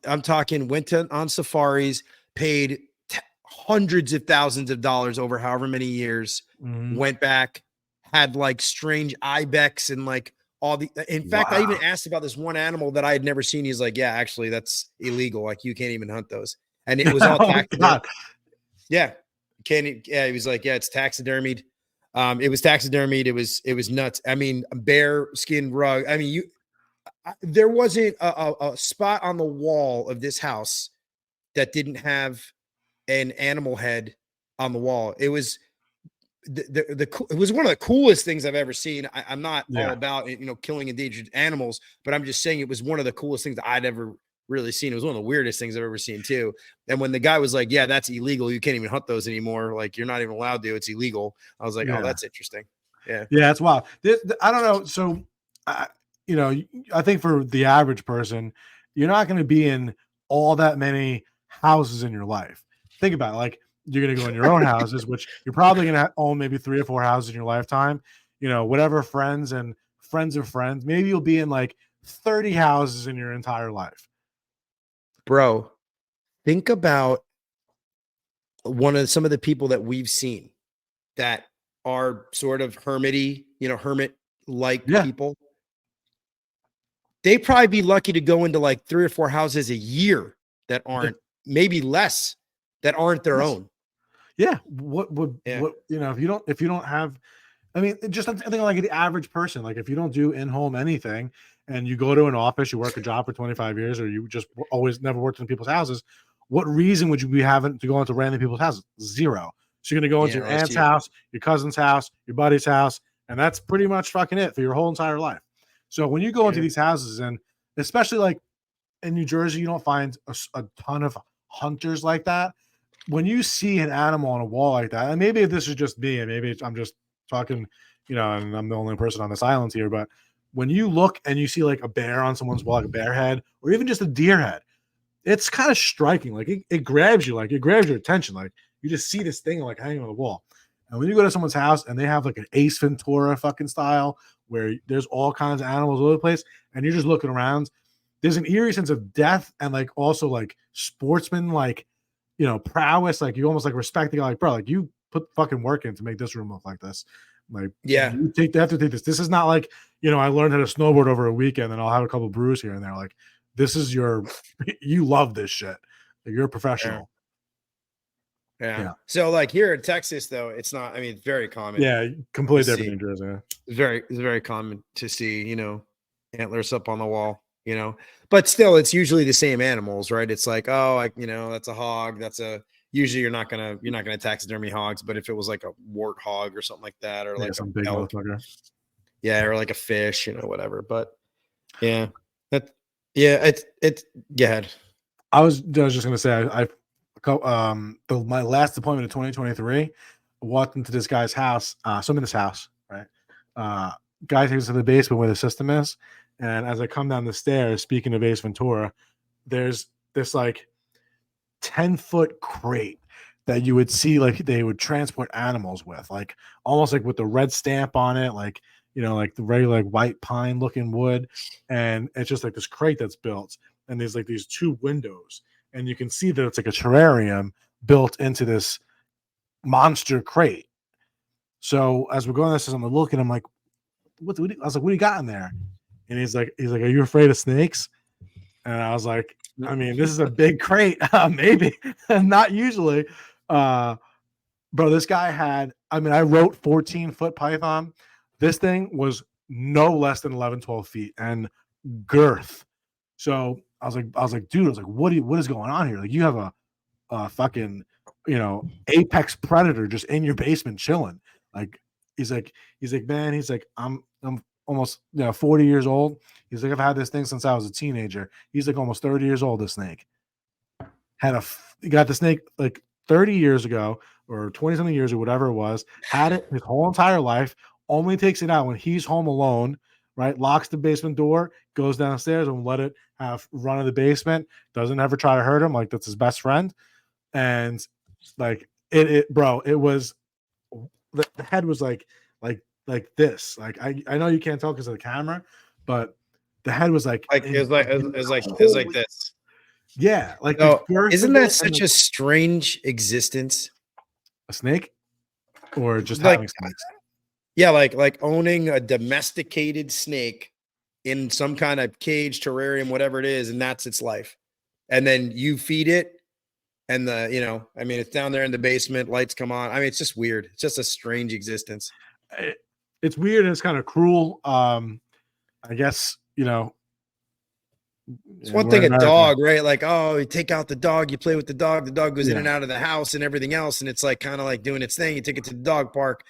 I'm talking. Went on safaris, paid hundreds of thousands of dollars over however many years. Went back, had like strange ibex and like all the. In fact, I even asked about this one animal that I had never seen. He's like, yeah, actually, that's illegal. Like, you can't even hunt those. And it was all taxidermied. Yeah, he was like, yeah, it's taxidermied. It was taxidermied. It was nuts. I mean, bear skin rug. I mean, there wasn't a spot on the wall of this house that didn't have an animal head on the wall. It was it was one of the coolest things I've ever seen. I'm not all about killing endangered animals, but I'm just saying it was one of the coolest things I'd ever really seen. It was one of the weirdest things I've ever seen too. And when the guy was like, yeah, that's illegal, you can't even hunt those anymore, like you're not even allowed to, it's illegal, I was like, oh, that's interesting. Yeah, that's wild. I don't know. So I think for the average person, you're not going to be in all that many houses in your life. Think about it. Like, you're going to go in your own houses, which you're probably going to own maybe 3 or 4 houses in your lifetime. Whatever friends and friends of friends. Maybe you'll be in like 30 houses in your entire life. Bro, think about some of the people that we've seen that are sort of hermit-like people. They'd probably be lucky to go into like 3 or 4 houses a year that aren't, maybe less, that aren't their own. Yeah. What if you don't have, I mean, just I think like the average person, like if you don't do in-home anything and you go to an office, you work a job for 25 years, or you just always never worked in people's houses, what reason would you be having to go into random people's houses? Zero. So you're going to go into your aunt's house, your cousin's house, your buddy's house, and that's pretty much fucking it for your whole entire life. So when you go into these houses, and especially like in New Jersey, you don't find a ton of hunters like that. When you see an animal on a wall like that, and maybe this is just me, and maybe I'm just talking, and I'm the only person on this island here, but when you look and you see like a bear on someone's wall, like a bear head, or even just a deer head, it's kind of striking. Like it grabs you, like it grabs your attention. Like you just see this thing like hanging on the wall. And when you go to someone's house and they have like an Ace Ventura fucking style where there's all kinds of animals all over the place, and you're just looking around, there's an eerie sense of death and like also like sportsman, like, prowess. Like you almost like respect the guy, like, bro, like you put fucking work in to make this room look like this. Like, you have to take this. This is not like, I learned how to snowboard over a weekend and I'll have a couple brews here and there. Like, this is you love this shit. Like, you're a professional. Yeah. So like here in Texas, though, it's not, I mean, it's very common. Yeah. Completely different in Jersey. It's very common to see, antlers up on the wall, but still it's usually the same animals, right? It's like, oh, that's a hog. Usually you're not going to taxidermy hogs, but if it was like a wart hog or something like that, or like some big motherfucker. Yeah. Or like a fish, whatever. But yeah, it's go ahead. I was just going to say, my last appointment in 2023, I walked into this guy's house. So I'm in this house, right? Guy takes us to the basement where the system is. And as I come down the stairs, speaking of Ace Ventura, there's this like 10-foot crate that you would see like they would transport animals with, like almost like with the red stamp on it, like, like the regular like white pine looking wood. And it's just like this crate that's built. And there's like these 2 windows. And you can see that it's like a terrarium built into this monster crate. So as we're going this, I'm looking, I'm like, I was like, what do you got in there? And he's like, are you afraid of snakes? And I was like, I mean, this is a big crate. Maybe not usually. Bro, this guy had, I wrote 14-foot python. This thing was no less than 11, 12 feet and girth. So I was like, dude, what is going on here? Like, you have a fucking, apex predator just in your basement chilling. Like, he's like, man, he's like, I'm almost 40 years old. He's like, I've had this thing since I was a teenager. He's like almost 30 years old. This snake he got the snake like 30 years ago or 20 something years or whatever it was, had it his whole entire life, only takes it out when he's home alone, right? Locks the basement door, goes downstairs and let it have run of the basement. Doesn't ever try to hurt him. Like, that's his best friend. And like bro, it was, the head was like this. Like, I know you can't tell because of the camera, but the head was like it was like this. Yeah, like, isn't that such a strange existence? A snake, or just like, having snakes? Yeah, like owning a domesticated snake in some kind of cage, terrarium, whatever it is, and that's its life. And then you feed it, and it's down there in the basement. Lights come on. I mean, it's just weird. It's just a strange existence. It's weird and it's kind of cruel. I guess it's one thing a dog, right? Like, oh, you take out the dog, you play with the dog goes in and out of the house and everything else, and it's like kind of like doing its thing. You take it to the dog park.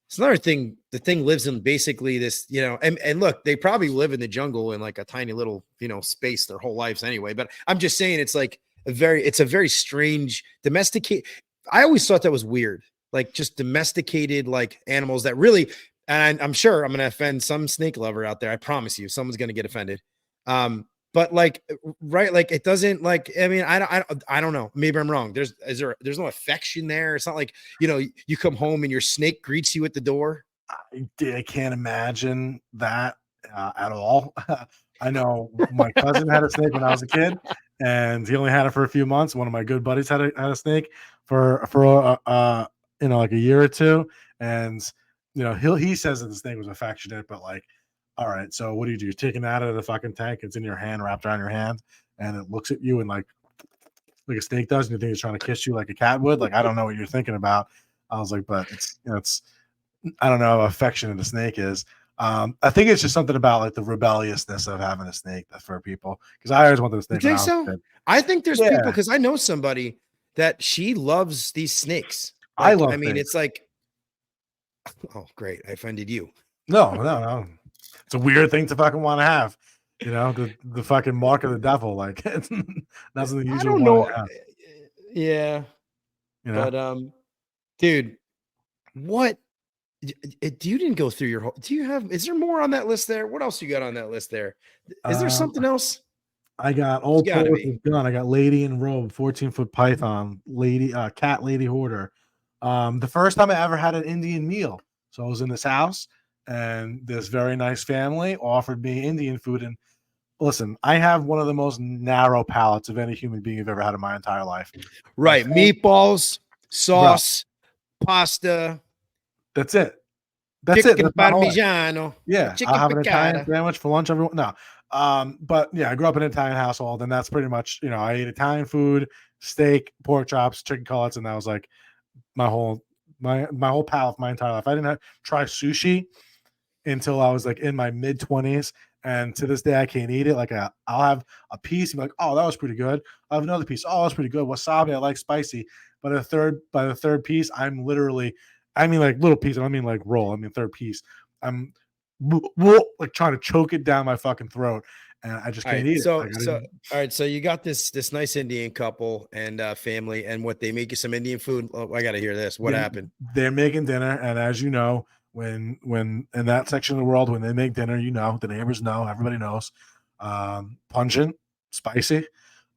It's another thing. The thing lives in basically this, and look, they probably live in the jungle in like a tiny little, space their whole lives anyway. But I'm just saying, it's like it's a very strange domesticated. I always thought that was weird, like just domesticated like animals that really, and I'm sure I'm going to offend some snake lover out there. I promise you, someone's going to get offended. But like, right. Like it doesn't like, I mean, I don't know. Maybe I'm wrong. There's no affection there. It's not like, you come home and your snake greets you at the door. I can't imagine that at all. I know my cousin had a snake when I was a kid, and he only had it for a few months. One of my good buddies had a snake for like a year or two, and he says that the snake was affectionate, but like, all right, so what do? You're taking it out of the fucking tank. It's in your hand, wrapped around your hand, and it looks at you and like a snake does, and you think it's trying to kiss you like a cat would. Like, I don't know what you're thinking about. I was like, but it's I don't know how affectionate a snake is. I think it's just something about like the rebelliousness of having a snake for people. Because I always wanted a snake. You think so? I think there's people, because I know somebody that she loves these snakes. Like, I love. I mean, it's like, oh, great! I offended you. No. It's a weird thing to fucking want to have. The fucking mark of the devil. Like it's not something you usually want to have. Yeah. But dude, what? You didn't go through your whole. Is there more on that list there? What else you got on that list there? Is there something else? I got old Polish gun. I got lady in robe, 14-foot python, lady, cat lady hoarder. The first time I ever had an Indian meal. So I was in this house, and this very nice family offered me Indian food. And listen, I have one of the most narrow palates of any human being I've ever had in my entire life. Right, meatballs, sauce, pasta. That's it. That's Parmigiano. Yeah, I'll have an Italian sandwich for lunch. No, but yeah, I grew up in an Italian household, and that's pretty much I ate Italian food, steak, pork chops, chicken cutlets, and that was like my whole palate my entire life. I didn't try sushi until I was like in my mid-20s, and to this day I can't eat it. Like I'll have a piece and be like, oh, that was pretty good. I have another piece. Oh, that's pretty good. Wasabi, I like spicy. But by the third piece, I'm literally, I mean like little piece. I don't mean like roll. I mean third piece. I'm like trying to choke it down my fucking throat, and I just can't eat it. All right. So you got this nice Indian couple and family, and what, they make you some Indian food. Oh, I got to hear this. What happened? They're making dinner, and as you know, when in that section of the world, when they make dinner, the neighbors know, everybody knows, pungent, spicy.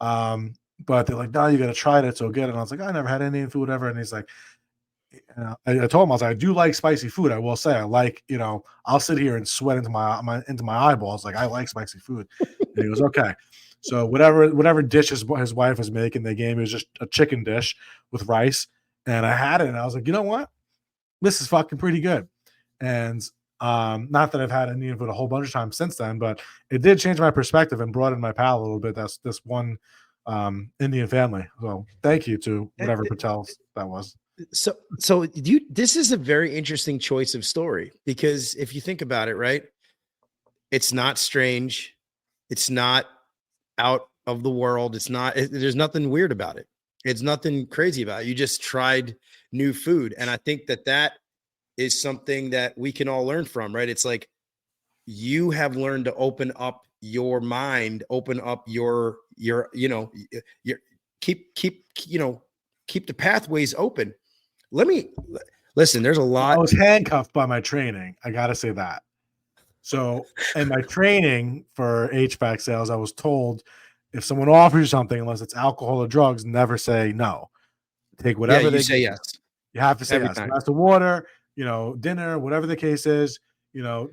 But they're like, no, you got to try it. It's so good. And I was like, I never had Indian food ever. And he's like, I told him, I was like, I do like spicy food. I will say, I like, I'll sit here and sweat into my eyeballs. Like, I like spicy food. And he goes, okay. So whatever dish his wife was making, they gave me, was just a chicken dish with rice. And I had it, and I was like, you know what? This is fucking pretty good. And not that I've had Indian food a whole bunch of times since then, but it did change my perspective and broaden my palate a little bit. That's this one Indian family. So thank you to whatever Patel's that was. So this is a very interesting choice of story, because if you think about it, right, it's not strange. It's not out of the world. There's nothing weird about it. It's nothing crazy about it. You just tried new food. And I think that is something that we can all learn from, right? It's like, you have learned to open up your mind, open up your keep the pathways open. Listen, there's a lot. I was handcuffed by my training. I got to say that. So in my training for HVAC sales, I was told, if someone offers you something, unless it's alcohol or drugs, never say no. Take whatever they say yes. You have to say yes. Glass of water, dinner, whatever the case is,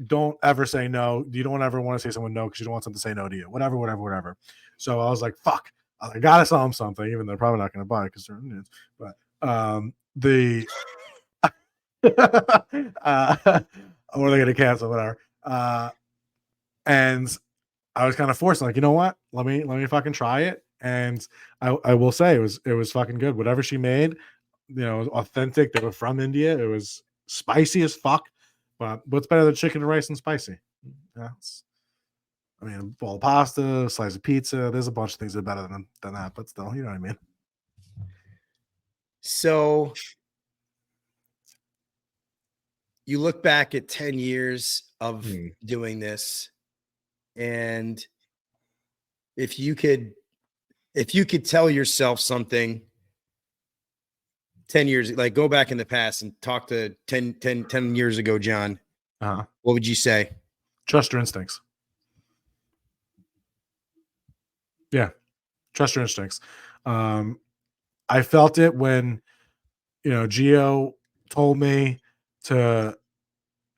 don't ever say no. You don't ever want to say someone no, because you don't want someone to say no to you. Whatever. So I was like, fuck, I gotta sell them something, even though they're probably not going to buy it because they're Indians. But or they're going to cancel, whatever. And I was kind of forced, like, you know what? Let me fucking try it. And I will say it was fucking good. Whatever she made, it was authentic. They were from India. It was spicy as fuck. But what's better than chicken and rice and spicy? Yeah, a bowl of pasta, a slice of pizza. There's a bunch of things that are better than that, but still, you know what I mean? So you look back at 10 years of doing this, and if you could tell yourself something 10 years, like go back in the past and talk to 10 years ago, John, what would you say? Trust your instincts. Yeah. Trust your instincts. I felt it when, Gio told me to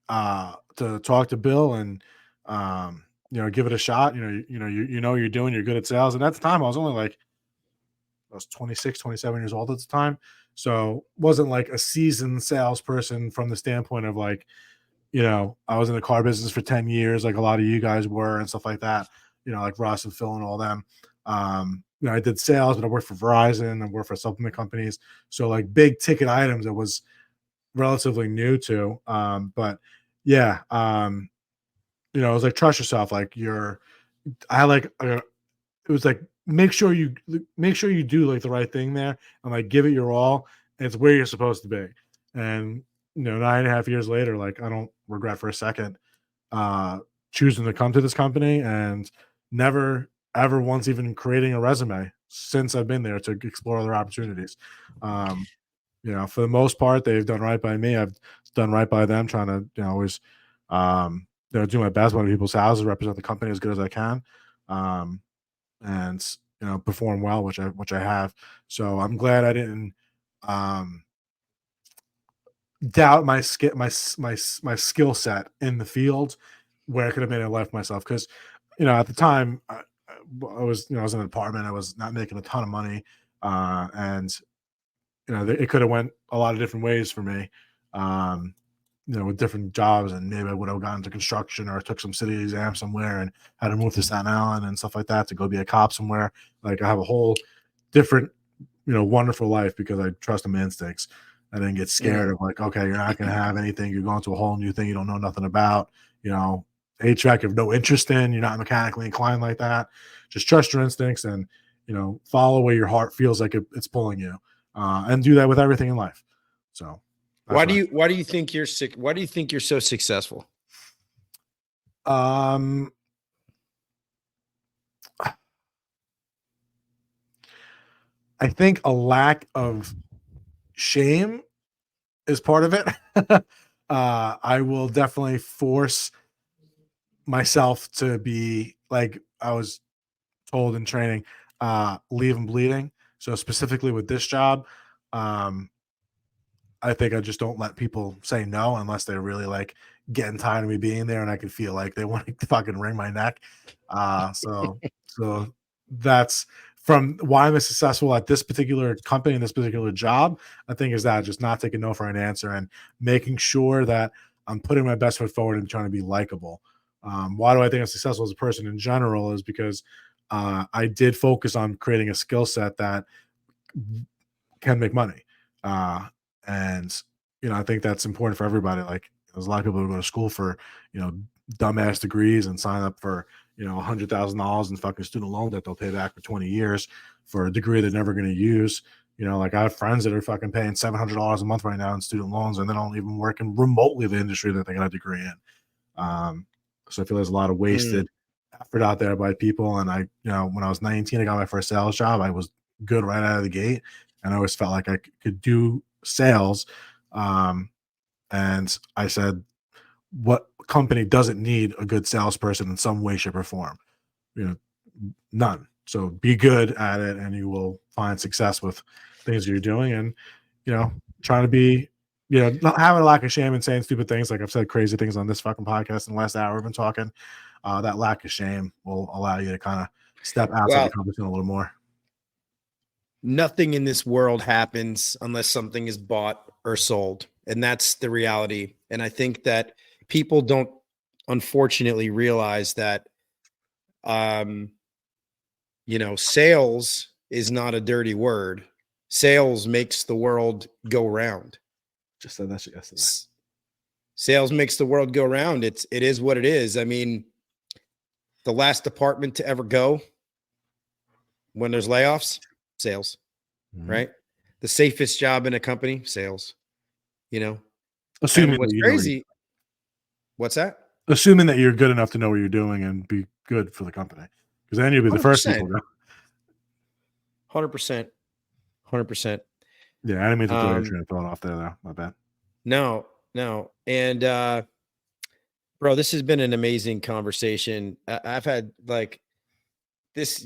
talk to Bill and give it a shot. You're doing, you're good at sales. And at the time I was only like, I was 26, 27 years old at the time. So wasn't like a seasoned salesperson from the standpoint of like, I was in the car business for 10 years, like a lot of you guys were and stuff like that, like Ross and Phil and all them. I did sales, but I worked for Verizon and worked for supplement companies. So like big ticket items, it was relatively new to. But yeah, it was like, trust yourself. Like it was like, make sure you do like the right thing there and like give it your all. And it's where you're supposed to be. And 9.5 years later, like I don't regret for a second choosing to come to this company and never ever once even creating a resume since I've been there to explore other opportunities. For the most part, they've done right by me. I've done right by them, trying to always do my best by people's houses, represent the company as good as I can. And perform well, which I have. So I'm glad I didn't doubt my skill set in the field where I could have made a life for myself. Because at the time I was I was in an apartment, I was not making a ton of money, and it could have went a lot of different ways for me. Um, with different jobs, and maybe I would have gone into construction or took some city exam somewhere and had to move to Staten Island and stuff like that to go be a cop somewhere. Like I have a whole different, wonderful life because I trust my instincts. I didn't get scared of like, okay, you're not going to have anything. You're going to a whole new thing you don't know nothing about. HVAC you have no interest in. You're not mechanically inclined like that. Just trust your instincts and, follow where your heart feels like it's pulling you, and do that with everything in life. So. Why do you think you're sick? Why do you think you're so successful? I think a lack of shame is part of it. I will definitely force myself to be like I was told in training, leave them bleeding. So specifically with this job, I think I just don't let people say no unless they're really like getting tired of me being there and I can feel like they want to fucking wring my neck. So that's from why I'm successful at this particular company and this particular job. I think is that just not taking no for an answer and making sure that I'm putting my best foot forward and trying to be likable. Why do I think I'm successful as a person in general is because I did focus on creating a skill set that can make money. And I think that's important for everybody. Like there's a lot of people who go to school for, dumbass degrees and sign up for, $100,000 in fucking student loan that they'll pay back for 20 years for a degree they're never going to use. Like I have friends that are fucking paying $700 a month right now in student loans and they don't even work in remotely the industry that they got a degree in. So I feel there's a lot of wasted effort out there by people. And I, when I was 19, I got my first sales job. I was good right out of the gate. And I always felt like I could do sales. And I said, what company doesn't need a good salesperson in some way, shape, or form? None. So be good at it and you will find success with things you're doing. And, trying to be, not having a lack of shame and saying stupid things. Like I've said crazy things on this fucking podcast in the last hour we've been talking. That lack of shame will allow you to kind of step outside the comfort zone a little more. Nothing in this world happens unless something is bought or sold. And that's the reality. And I think that people don't unfortunately realize that, sales is not a dirty word. Sales makes the world go round. Just said that shit yesterday. Sales makes the world go round. It is what it is. I mean, the last department to ever go when there's layoffs, sales, right? The safest job in a company, sales, Assuming what's crazy. What's that? Assuming that you're good enough to know what you're doing and be good for the company. Because then you'll be the first people to go. 100%. 100%. Yeah, I didn't mean to throw your train of thought off there, though. My bad. No. And Bro, this has been an amazing conversation. I've had like this,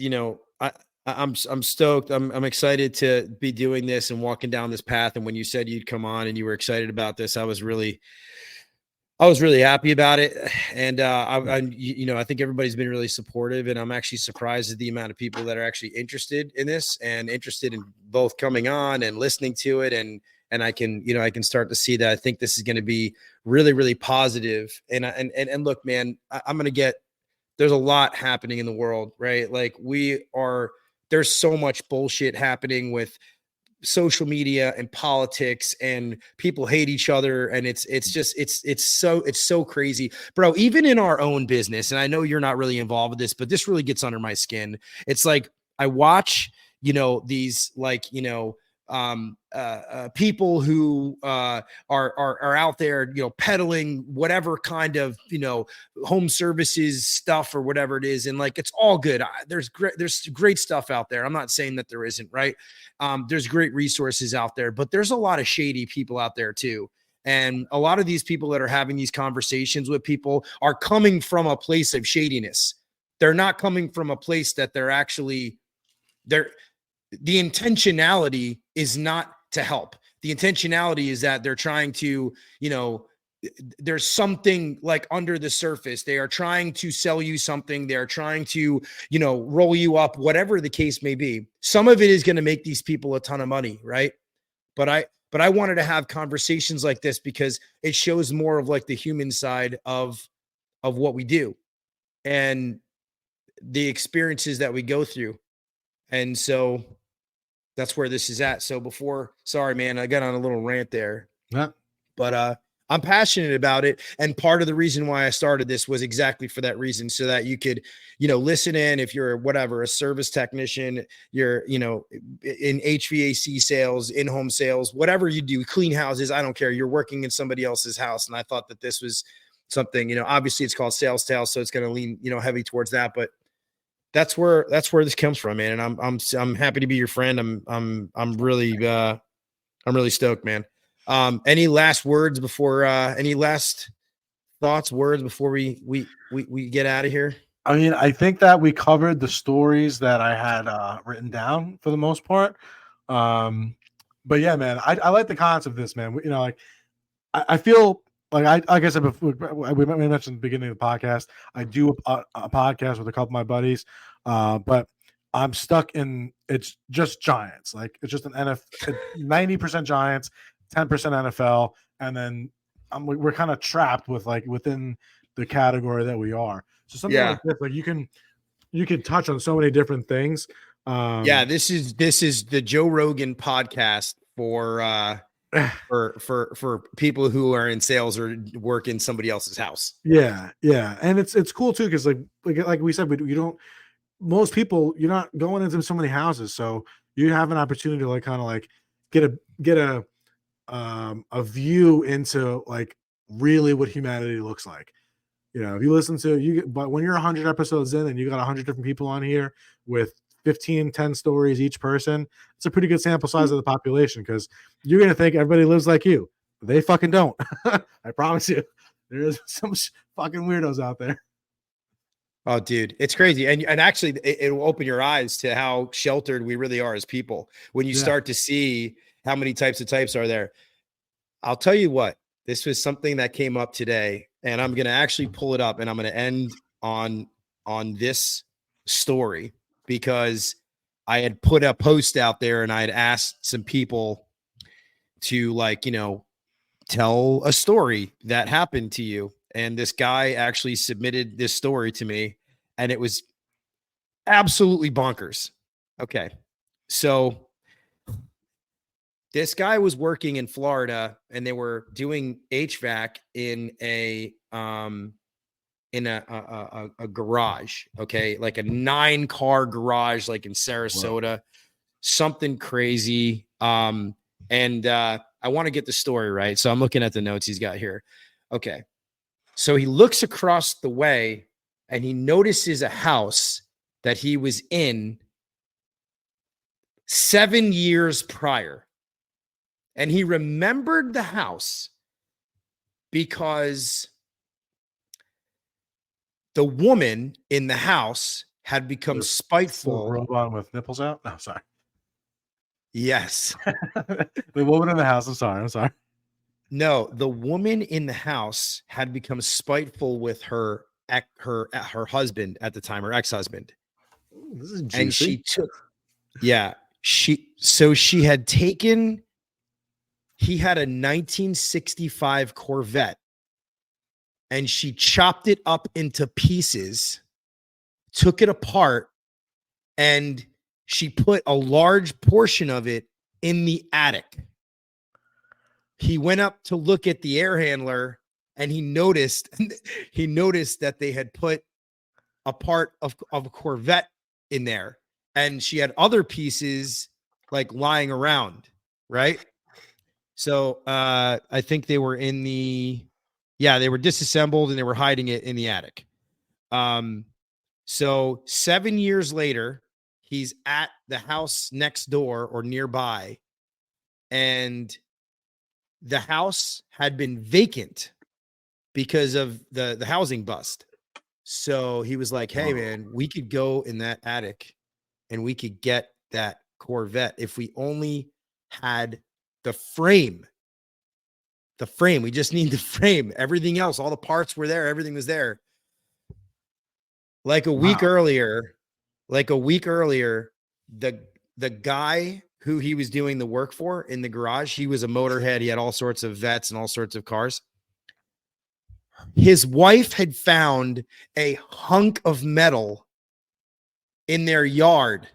I'm stoked. I'm excited to be doing this and walking down this path. And when you said you'd come on and you were excited about this, I was really happy about it. And I think everybody's been really supportive, and I'm actually surprised at the amount of people that are actually interested in this and interested in both coming on and listening to it. And I can start to see that. I think this is going to be really, really positive. And look, man, I'm going to get, there's a lot happening in the world, right? Like there's so much bullshit happening with social media and politics, and people hate each other, and it's so crazy, bro. Even in our own business, and I know you're not really involved with this, but this really gets under my skin. It's like I watch these people who are out there, peddling whatever kind of home services stuff or whatever it is, and like it's all good. There's great stuff out there. I'm not saying that there isn't, right? There's great resources out there, but there's a lot of shady people out there too. And a lot of these people that are having these conversations with people are coming from a place of shadiness. They're not coming from a place that the intentionality is not to help. The intentionality is that they're trying to, there's something like under the surface. They are trying to sell you something. They're trying to, roll you up, whatever the case may be. Some of it is going to make these people a ton of money, right? But I wanted to have conversations like this because it shows more of like the human side of what we do and the experiences that we go through. And so that's where this is at. So sorry, man, I got on a little rant there. Yeah. But I'm passionate about it. And part of the reason why I started this was exactly for that reason, so that you could, listen in. If you're a service technician, you're, in HVAC sales, in-home sales, whatever you do, clean houses, I don't care. You're working in somebody else's house. And I thought that this was something, obviously it's called Sales Tales, so it's going to lean, heavy towards that. But that's where this comes from, man. And I'm happy to be your friend. I'm really stoked, man. Any last words before any last words before we get out of here? I mean, I think that we covered the stories that I had written down for the most part. But yeah, man, I like the concept of this, man. Like I feel like I said before, we mentioned at the beginning of the podcast, I do a podcast with a couple of my buddies, but I'm stuck in, it's just Giants. Like it's just an 90% Giants, 10% NFL, and then we're kind of trapped with like within the category that we are. So something like this, like you can touch on so many different things. This is the Joe Rogan podcast for people who are in sales or work in somebody else's house. Yeah. And it's cool too, because like we said, you don't, most people, you're not going into so many houses, so you have an opportunity to like kind of like get a view into like really what humanity looks like. If you listen to but when you're 100 episodes in and you got 100 different people on here with 10 stories each person, it's a pretty good sample size of the population, because you're going to think everybody lives like you. They fucking don't. I promise you. There's some fucking weirdos out there. Oh, dude, it's crazy. And actually it will open your eyes to how sheltered we really are as people when you start to see how many types are there. I'll tell you what, this was something that came up today, and I'm going to actually pull it up, and I'm going to end on this story, because I had put a post out there and I had asked some people to tell a story that happened to you. And this guy actually submitted this story to me, and it was absolutely bonkers. Okay. So this guy was working in Florida, and they were doing HVAC in a garage. Okay. Like a 9-car garage, like in Sarasota. Wow. Something crazy. And I want to get the story right. So I'm looking at the notes he's got here. Okay. So he looks across the way and he notices a house that he was in 7 years prior. And he remembered the house because the woman in the house had become spiteful. Robot with nipples out? No, sorry. Yes. The woman in the house. I'm sorry. No, the woman in the house had become spiteful with her husband at the time, her ex-husband. This is juicy. And she took, she had taken, he had a 1965 Corvette, and she chopped it up into pieces, took it apart, and she put a large portion of it in the attic. He went up to look at the air handler, and he noticed that they had put a part of a Corvette in there, and she had other pieces like lying around, right? So I think they were they were disassembled and they were hiding it in the attic. So 7 years later, he's at the house next door or nearby, and the house had been vacant because of the housing bust. So he was like, hey, man, we could go in that attic and we could get that Corvette if we only had the frame. The frame. We just need the frame. Everything else, all the parts were there. Everything was there. Like a week earlier, the guy who he was doing the work for in the garage, he was a motorhead. He had all sorts of vets and all sorts of cars. His wife had found a hunk of metal in their yard,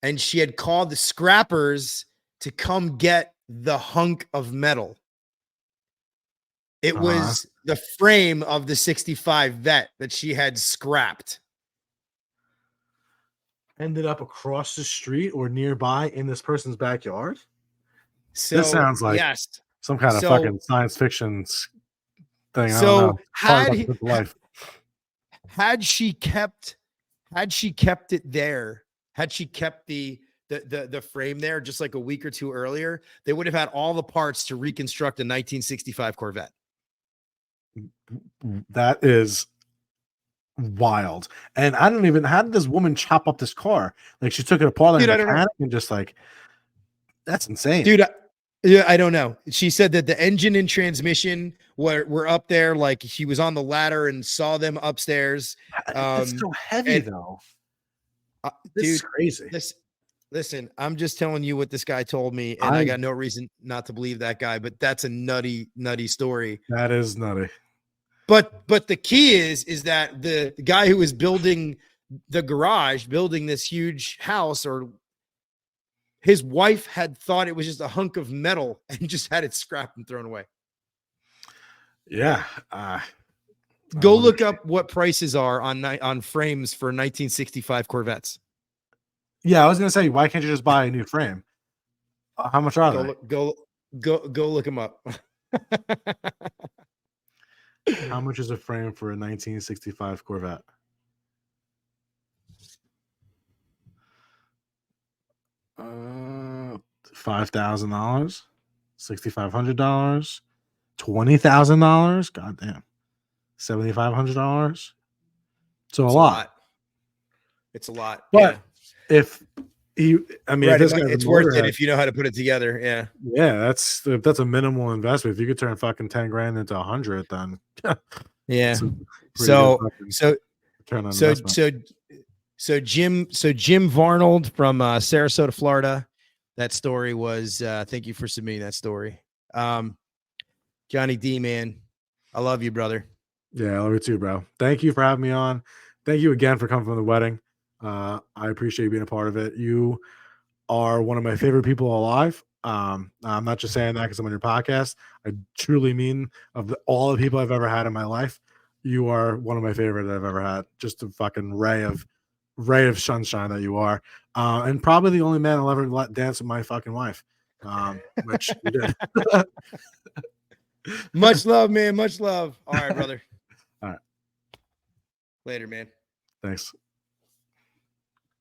and she had called the scrappers to come get the hunk of metal. It was the frame of the 65 vet that she had scrapped. Ended up across the street or nearby in this person's backyard. So this sounds like some kind of fucking science fiction thing. So had she kept it there, had she kept the frame there just like a week or two earlier, they would have had all the parts to reconstruct a 1965 Corvette. That is wild. And I don't even, how did this woman chop up this car? Like, she took it apart like a mechanic and just like, that's insane. Dude, I don't know. She said that the engine and transmission were up there, like he was on the ladder and saw them upstairs. It's so heavy though. This is crazy. Listen, I'm just telling you what this guy told me, and I got no reason not to believe that guy, but that's a nutty story. That is nutty. But the key is that the guy who was building the garage, building this huge house, or his wife had thought it was just a hunk of metal and just had it scrapped and thrown away. Yeah. Go look up what prices are on frames for 1965 Corvettes. Yeah, I was gonna say, why can't you just buy a new frame? How much are they? Go look them up. How much is a frame for a 1965 Corvette? $5,000, $6,500, $20,000. God damn, $7,500. So a lot. It's a lot. But if you, I mean, right, it's worth it if you know how to put it together. Yeah. Yeah, that's a minimal investment. If you could turn fucking 10 grand into 100, then yeah. So Jim Varnold from Sarasota, Florida. That story was thank you for submitting that story. Johnny D, man, I love you, brother. Yeah, I love you too, bro. Thank you for having me on. Thank you again for coming from the wedding. I appreciate you being a part of it. You are one of my favorite people alive. I'm not just saying that because I'm on your podcast. I truly mean, of all the people I've ever had in my life, you are one of my favorite that I've ever had. Just a fucking ray of sunshine that you are. And probably the only man I'll ever let dance with my fucking wife. Which you did. Much love, man. Much love. All right, brother. All right. Later, man. Thanks.